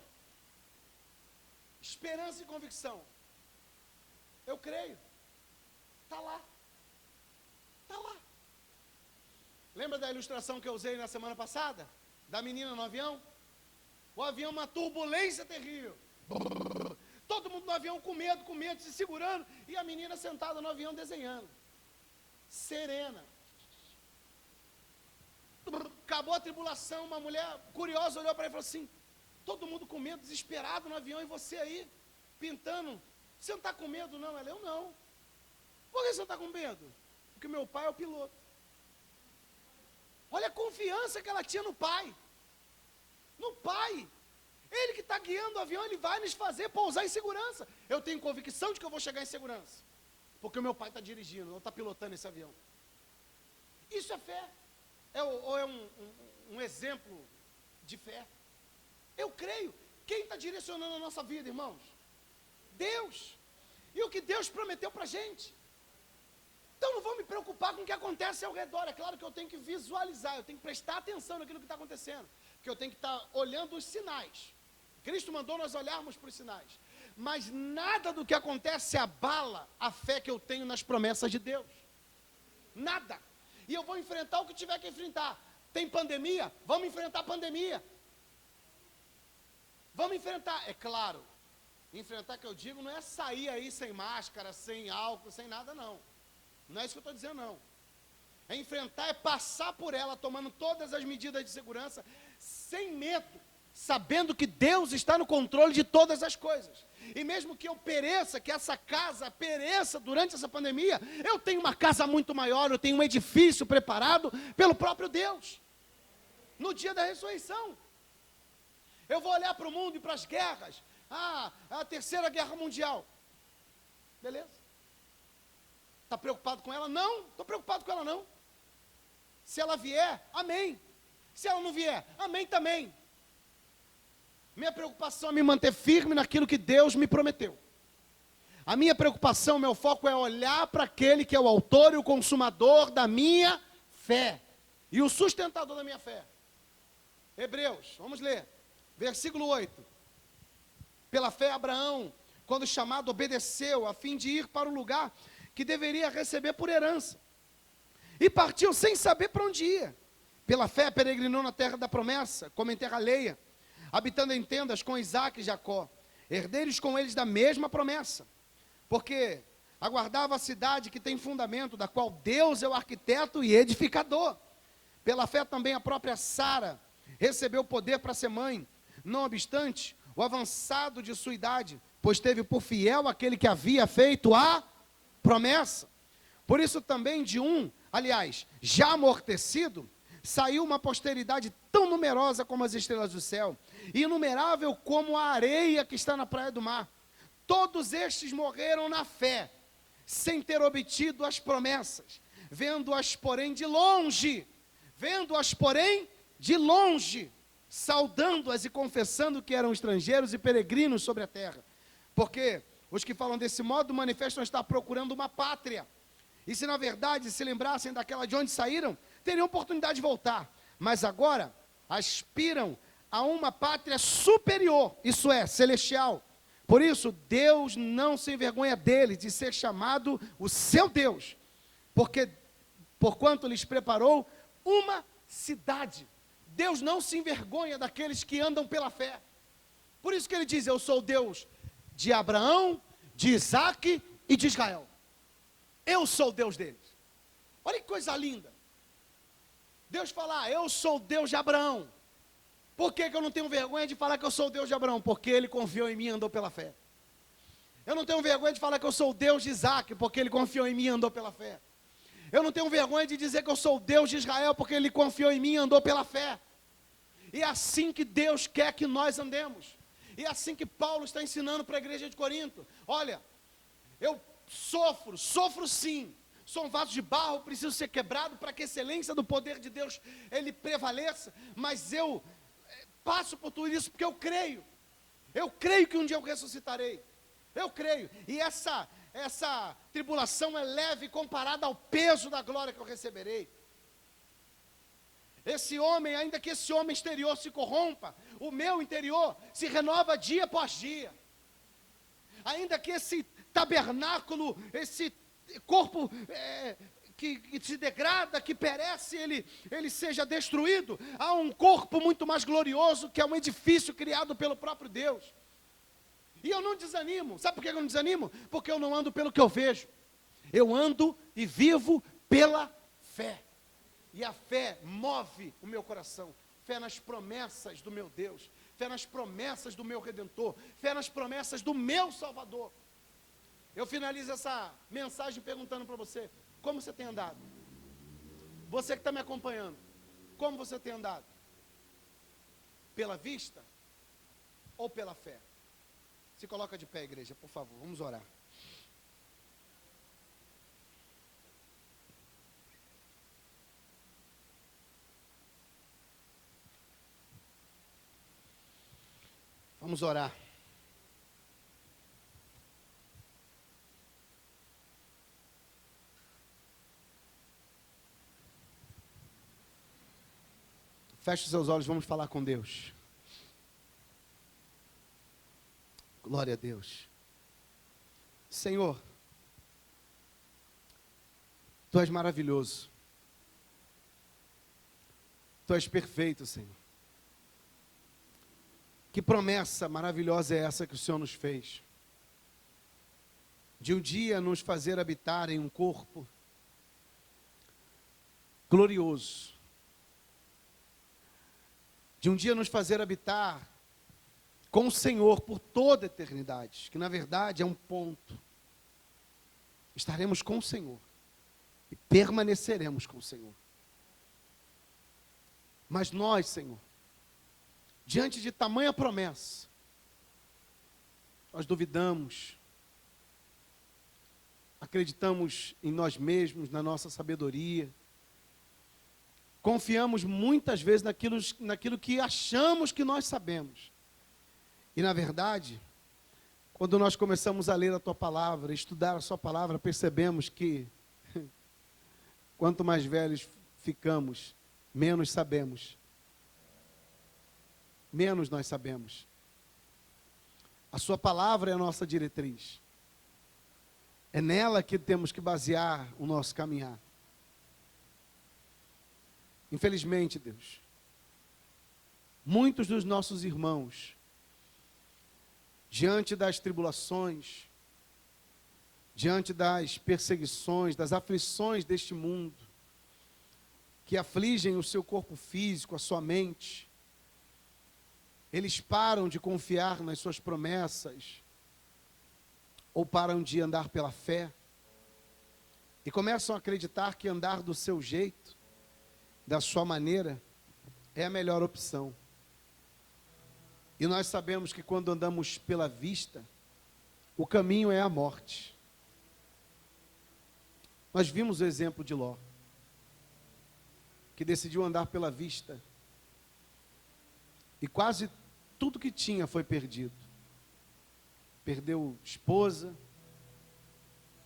Esperança e convicção. Eu creio. Está lá. Está lá. Lembra da ilustração que eu usei na semana passada? Da menina no avião? O avião, uma turbulência terrível. Todo mundo no avião com medo, se segurando. E a menina sentada no avião desenhando. Serena. Acabou a tribulação, uma mulher curiosa olhou para ele e falou assim, todo mundo com medo, desesperado no avião, e você aí, pintando. Você não está com medo não? Ela, eu não. Por que você está com medo? Porque meu pai é o piloto. Olha a confiança que ela tinha no pai. No pai. Ele que está guiando o avião, ele vai nos fazer pousar em segurança. Eu tenho convicção de que eu vou chegar em segurança. Porque o meu pai está dirigindo, ou está pilotando esse avião. Isso é fé. Ou é um exemplo de fé. Eu creio. Quem está direcionando a nossa vida, irmãos? Deus. E o que Deus prometeu para a gente. Então não vou me preocupar com o que acontece ao redor. É claro que eu tenho que visualizar, eu tenho que prestar atenção naquilo que está acontecendo. Porque eu tenho que estar olhando os sinais. Cristo mandou nós olharmos para os sinais. Mas nada do que acontece abala a fé que eu tenho nas promessas de Deus. Nada. E eu vou enfrentar o que tiver que enfrentar. Tem pandemia? Vamos enfrentar a pandemia. Vamos enfrentar. É claro, enfrentar que eu digo não é sair aí sem máscara, sem álcool, sem nada não. Não é isso que eu estou dizendo não. É enfrentar, é passar por ela, tomando todas as medidas de segurança, sem medo, sabendo que Deus está no controle de todas as coisas. E mesmo que eu pereça, que essa casa pereça durante essa pandemia, eu tenho uma casa muito maior, eu tenho um edifício preparado pelo próprio Deus. No dia da ressurreição. Eu vou olhar para o mundo e para as guerras. A terceira guerra mundial. Beleza? Está preocupado com ela? Não, estou preocupado com ela não. Se ela vier, amém. Se ela não vier, amém também. Minha preocupação é me manter firme naquilo que Deus me prometeu. A minha preocupação, meu foco é olhar para aquele que é o autor e o consumador da minha fé. E o sustentador da minha fé. Hebreus, vamos ler. Versículo 8. Pela fé Abraão, quando chamado, obedeceu a fim de ir para o lugar que deveria receber por herança. E partiu sem saber para onde ia. Pela fé peregrinou na terra da promessa, como em terra alheia, habitando em tendas com Isaque e Jacó, herdeiros com eles da mesma promessa. Porque aguardava a cidade que tem fundamento, da qual Deus é o arquiteto e edificador. Pela fé também a própria Sara recebeu poder para ser mãe, não obstante o avançado de sua idade, pois teve por fiel aquele que havia feito a promessa. Por isso também de já amortecido, saiu uma posteridade tão numerosa como as estrelas do céu, e inumerável como a areia que está na praia do mar. Todos estes morreram na fé, sem ter obtido as promessas, vendo-as, porém, de longe, saudando-as e confessando que eram estrangeiros e peregrinos sobre a terra. Porque os que falam desse modo manifestam estar procurando uma pátria. E se na verdade se lembrassem daquela de onde saíram, teriam oportunidade de voltar. Mas agora aspiram a uma pátria superior, isso é, celestial. Por isso, Deus não se envergonha deles de ser chamado o seu Deus, porquanto lhes preparou uma cidade. Deus não se envergonha daqueles que andam pela fé. Por isso que ele diz: eu sou o Deus de Abraão, de Isaque e de Israel. Eu sou o Deus deles. Olha que coisa linda. Deus fala: eu sou o Deus de Abraão. Por que eu não tenho vergonha de falar que eu sou o Deus de Abraão? Porque ele confiou em mim e andou pela fé. Eu não tenho vergonha de falar que eu sou o Deus de Isaque, porque ele confiou em mim e andou pela fé. Eu não tenho vergonha de dizer que eu sou o Deus de Israel, porque ele confiou em mim e andou pela fé. E é assim que Deus quer que nós andemos. E é assim que Paulo está ensinando para a igreja de Corinto. Olha, eu sofro sim. Sou um vaso de barro, preciso ser quebrado para que a excelência do poder de Deus ele prevaleça. Mas eu passo por tudo isso porque eu creio. Eu creio que um dia eu ressuscitarei. Eu creio. E essa tribulação é leve comparada ao peso da glória que eu receberei. Esse homem, ainda que esse homem exterior se corrompa, o meu interior se renova dia após dia. Ainda que esse tabernáculo, esse corpo que se degrada, que perece, ele seja destruído, há um corpo muito mais glorioso, que é um edifício criado pelo próprio Deus. E eu não desanimo. Sabe por que eu não desanimo? Porque eu não ando pelo que eu vejo. Eu ando e vivo pela fé. E a fé move o meu coração. Fé nas promessas do meu Deus. Fé nas promessas do meu Redentor. Fé nas promessas do meu Salvador. Eu finalizo essa mensagem perguntando para você: como você tem andado? Você que está me acompanhando, como você tem andado? Pela vista ou pela fé? Se coloca de pé, igreja, por favor, vamos orar. Vamos orar. Feche os seus olhos, vamos falar com Deus. Glória a Deus. Senhor, Tu és maravilhoso. Tu és perfeito, Senhor. Que promessa maravilhosa é essa que o Senhor nos fez? De um dia nos fazer habitar em um corpo glorioso. De um dia nos fazer habitar com o Senhor por toda a eternidade, que na verdade é um ponto. Estaremos com o Senhor e permaneceremos com o Senhor. Mas nós, Senhor, diante de tamanha promessa, nós duvidamos, acreditamos em nós mesmos, na nossa sabedoria, confiamos muitas vezes naquilo que achamos que nós sabemos. E na verdade, quando nós começamos a ler a Tua palavra, estudar a Sua palavra, percebemos que quanto mais velhos ficamos, menos sabemos. Menos nós sabemos. A Sua palavra é a nossa diretriz. É nela que temos que basear o nosso caminhar. Infelizmente, Deus, muitos dos nossos irmãos, diante das tribulações, diante das perseguições, das aflições deste mundo, que afligem o seu corpo físico, a sua mente, eles param de confiar nas suas promessas, ou param de andar pela fé, e começam a acreditar que andar do seu jeito, da sua maneira, é a melhor opção. E nós sabemos que quando andamos pela vista, o caminho é a morte. Nós vimos o exemplo de Ló, que decidiu andar pela vista, e quase tudo que tinha foi perdido. Perdeu esposa,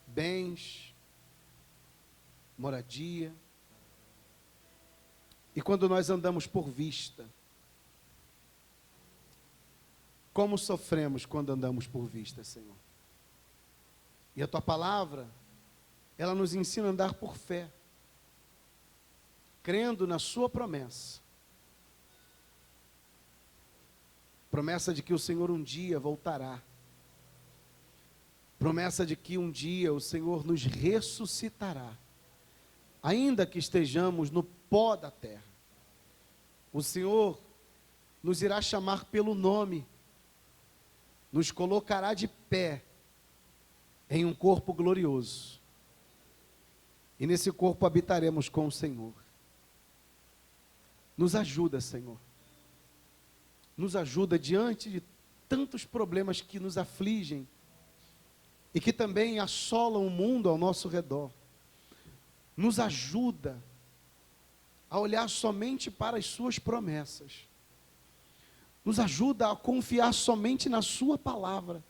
bens, moradia. E quando nós andamos por vista, como sofremos quando andamos por vista, Senhor? E a Tua palavra, ela nos ensina a andar por fé, crendo na Sua promessa. Promessa de que o Senhor um dia voltará. Promessa de que um dia o Senhor nos ressuscitará. Ainda que estejamos no pó da terra, o Senhor nos irá chamar pelo nome, nos colocará de pé em um corpo glorioso. E nesse corpo habitaremos com o Senhor. Nos ajuda, Senhor. Nos ajuda diante de tantos problemas que nos afligem e que também assolam o mundo ao nosso redor. Nos ajuda a olhar somente para as suas promessas. Nos ajuda a confiar somente na sua palavra.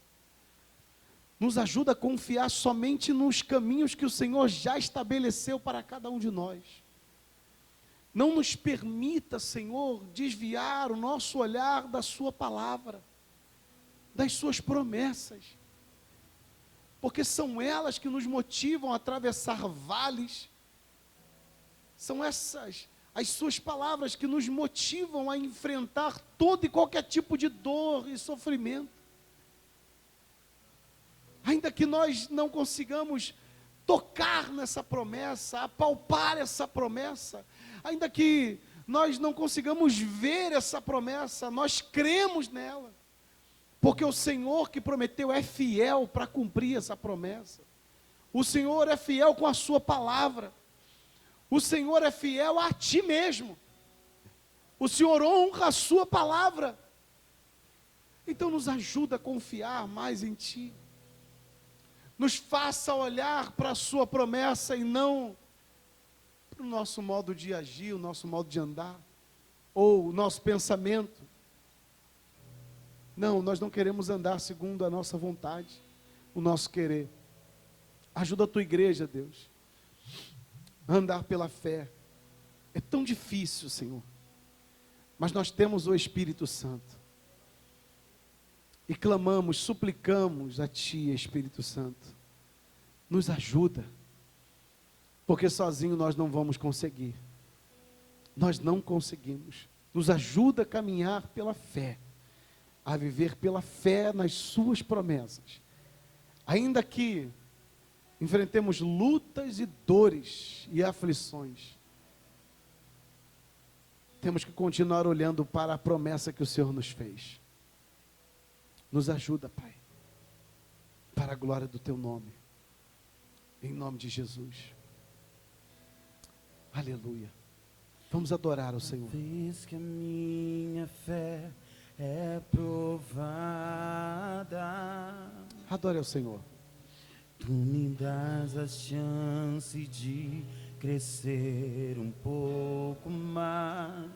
Nos ajuda a confiar somente nos caminhos que o Senhor já estabeleceu para cada um de nós. Não nos permita, Senhor, desviar o nosso olhar da sua palavra, das suas promessas, porque são elas que nos motivam a atravessar vales, são essas as suas palavras que nos motivam a enfrentar todo e qualquer tipo de dor e sofrimento. Ainda que nós não consigamos tocar nessa promessa, apalpar essa promessa, ainda que nós não consigamos ver essa promessa, nós cremos nela, porque o Senhor que prometeu é fiel para cumprir essa promessa. O Senhor é fiel com a sua palavra. O Senhor é fiel a ti mesmo. O Senhor honra a sua palavra. Então nos ajuda a confiar mais em ti. Nos faça olhar para a sua promessa e não para o nosso modo de agir, o nosso modo de andar, ou o nosso pensamento. Não, nós não queremos andar segundo a nossa vontade, o nosso querer. Ajuda a tua igreja, Deus, a andar pela fé. É tão difícil, Senhor, mas nós temos o Espírito Santo. E clamamos, suplicamos a Ti, Espírito Santo, nos ajuda, porque sozinho nós não vamos conseguir, nós não conseguimos. Nos ajuda a caminhar pela fé, a viver pela fé nas Suas promessas, ainda que enfrentemos lutas e dores e aflições, temos que continuar olhando para a promessa que o Senhor nos fez. Nos ajuda, Pai, para a glória do Teu nome, em nome de Jesus. Aleluia. Vamos adorar o Senhor. Vez que a minha fé é provada, adore ao Senhor. Tu me dás a chance de crescer um pouco mais.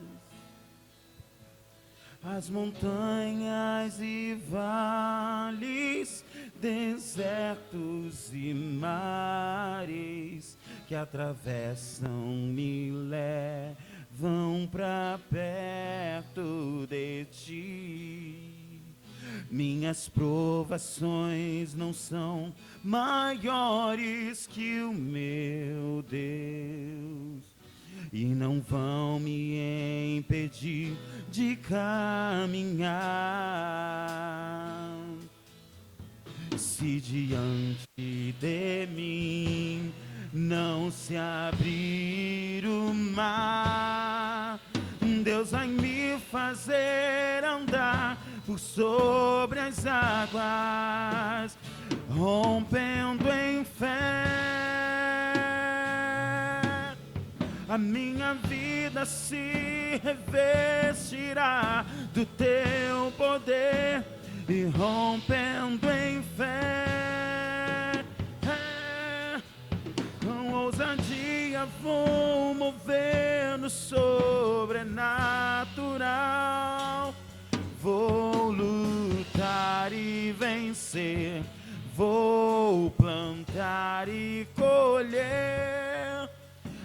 As montanhas e vales, desertos e mares que atravessam me levam para perto de ti. Minhas provações não são maiores que o meu Deus e não vão me impedir de caminhar. Se diante de mim não se abrir o mar, Deus vai me fazer andar por sobre as águas, rompendo em fé. A minha vida se revestirá do Teu poder e rompendo em fé, com dia vou mover no sobrenatural. Vou lutar e vencer, vou plantar e colher.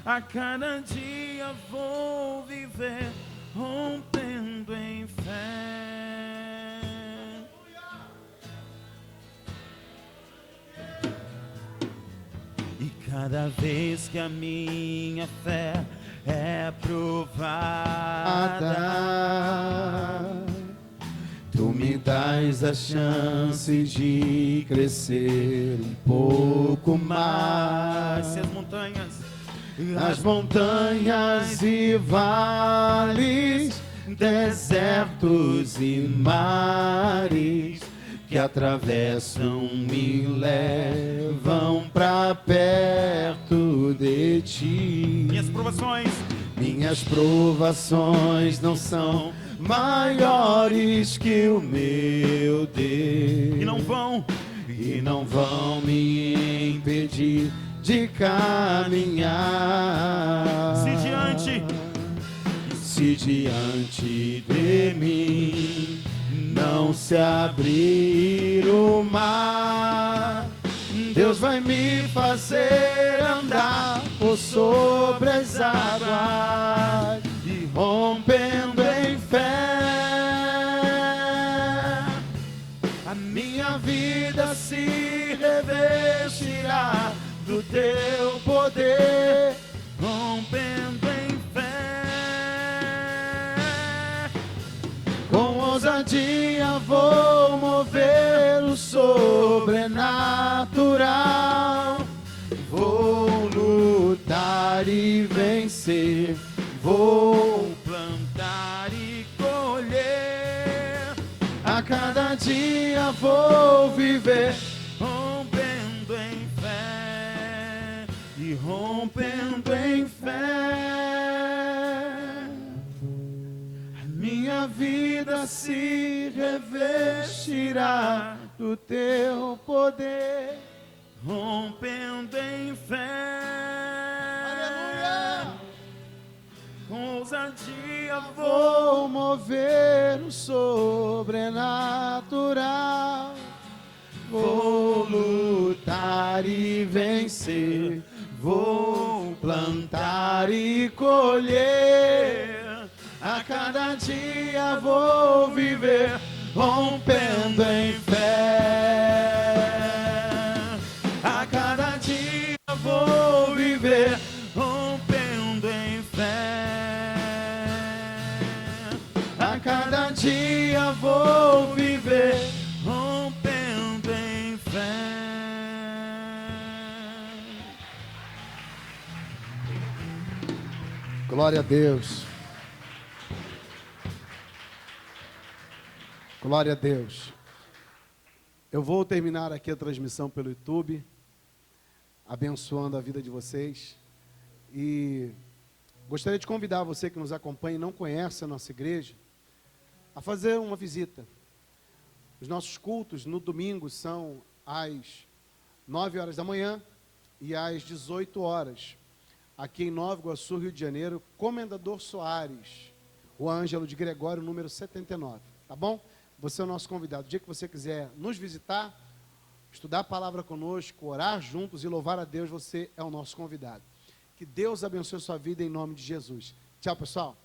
A cada dia vou viver rompendo em fé. E cada vez que a minha fé é provada, Tu me dás a chance de crescer um pouco mais. Se as montanhas e vales, desertos e mares que atravessam me levam pra perto de Ti. Minhas provações não são maiores que o meu Deus, e não vão me impedir de caminhar. Se diante de mim não se abrir o mar, Deus vai me fazer andar por sobre as águas, e rompendo em fé, a minha vida se revestirá do Teu poder, rompendo em fé. Com ousadia vou mover o sobrenatural. Vou lutar e vencer, vou plantar e colher. A cada dia vou viver rompendo em fé, e rompendo em fé. A minha vida se revestirá do Teu poder, rompendo em fé. Aleluia! Com ousadia vou mover o sobrenatural. Vou lutar e vencer, vou plantar e colher. A cada dia vou viver rompendo em fé. A cada dia vou viver rompendo em fé. A cada dia vou viver rompendo em fé. Glória a Deus. Glória a Deus. Eu vou terminar aqui a transmissão pelo YouTube, abençoando a vida de vocês. E gostaria de convidar você que nos acompanha e não conhece a nossa igreja, a fazer uma visita. Os nossos cultos no domingo são às 9 horas da manhã e às 18 horas. Aqui em Nova Iguaçu, Rio de Janeiro, Comendador Soares, o Ângelo de Gregório, número 79. Tá bom? Você é o nosso convidado. O dia que você quiser nos visitar, estudar a palavra conosco, orar juntos e louvar a Deus, você é o nosso convidado. Que Deus abençoe a sua vida em nome de Jesus. Tchau, pessoal.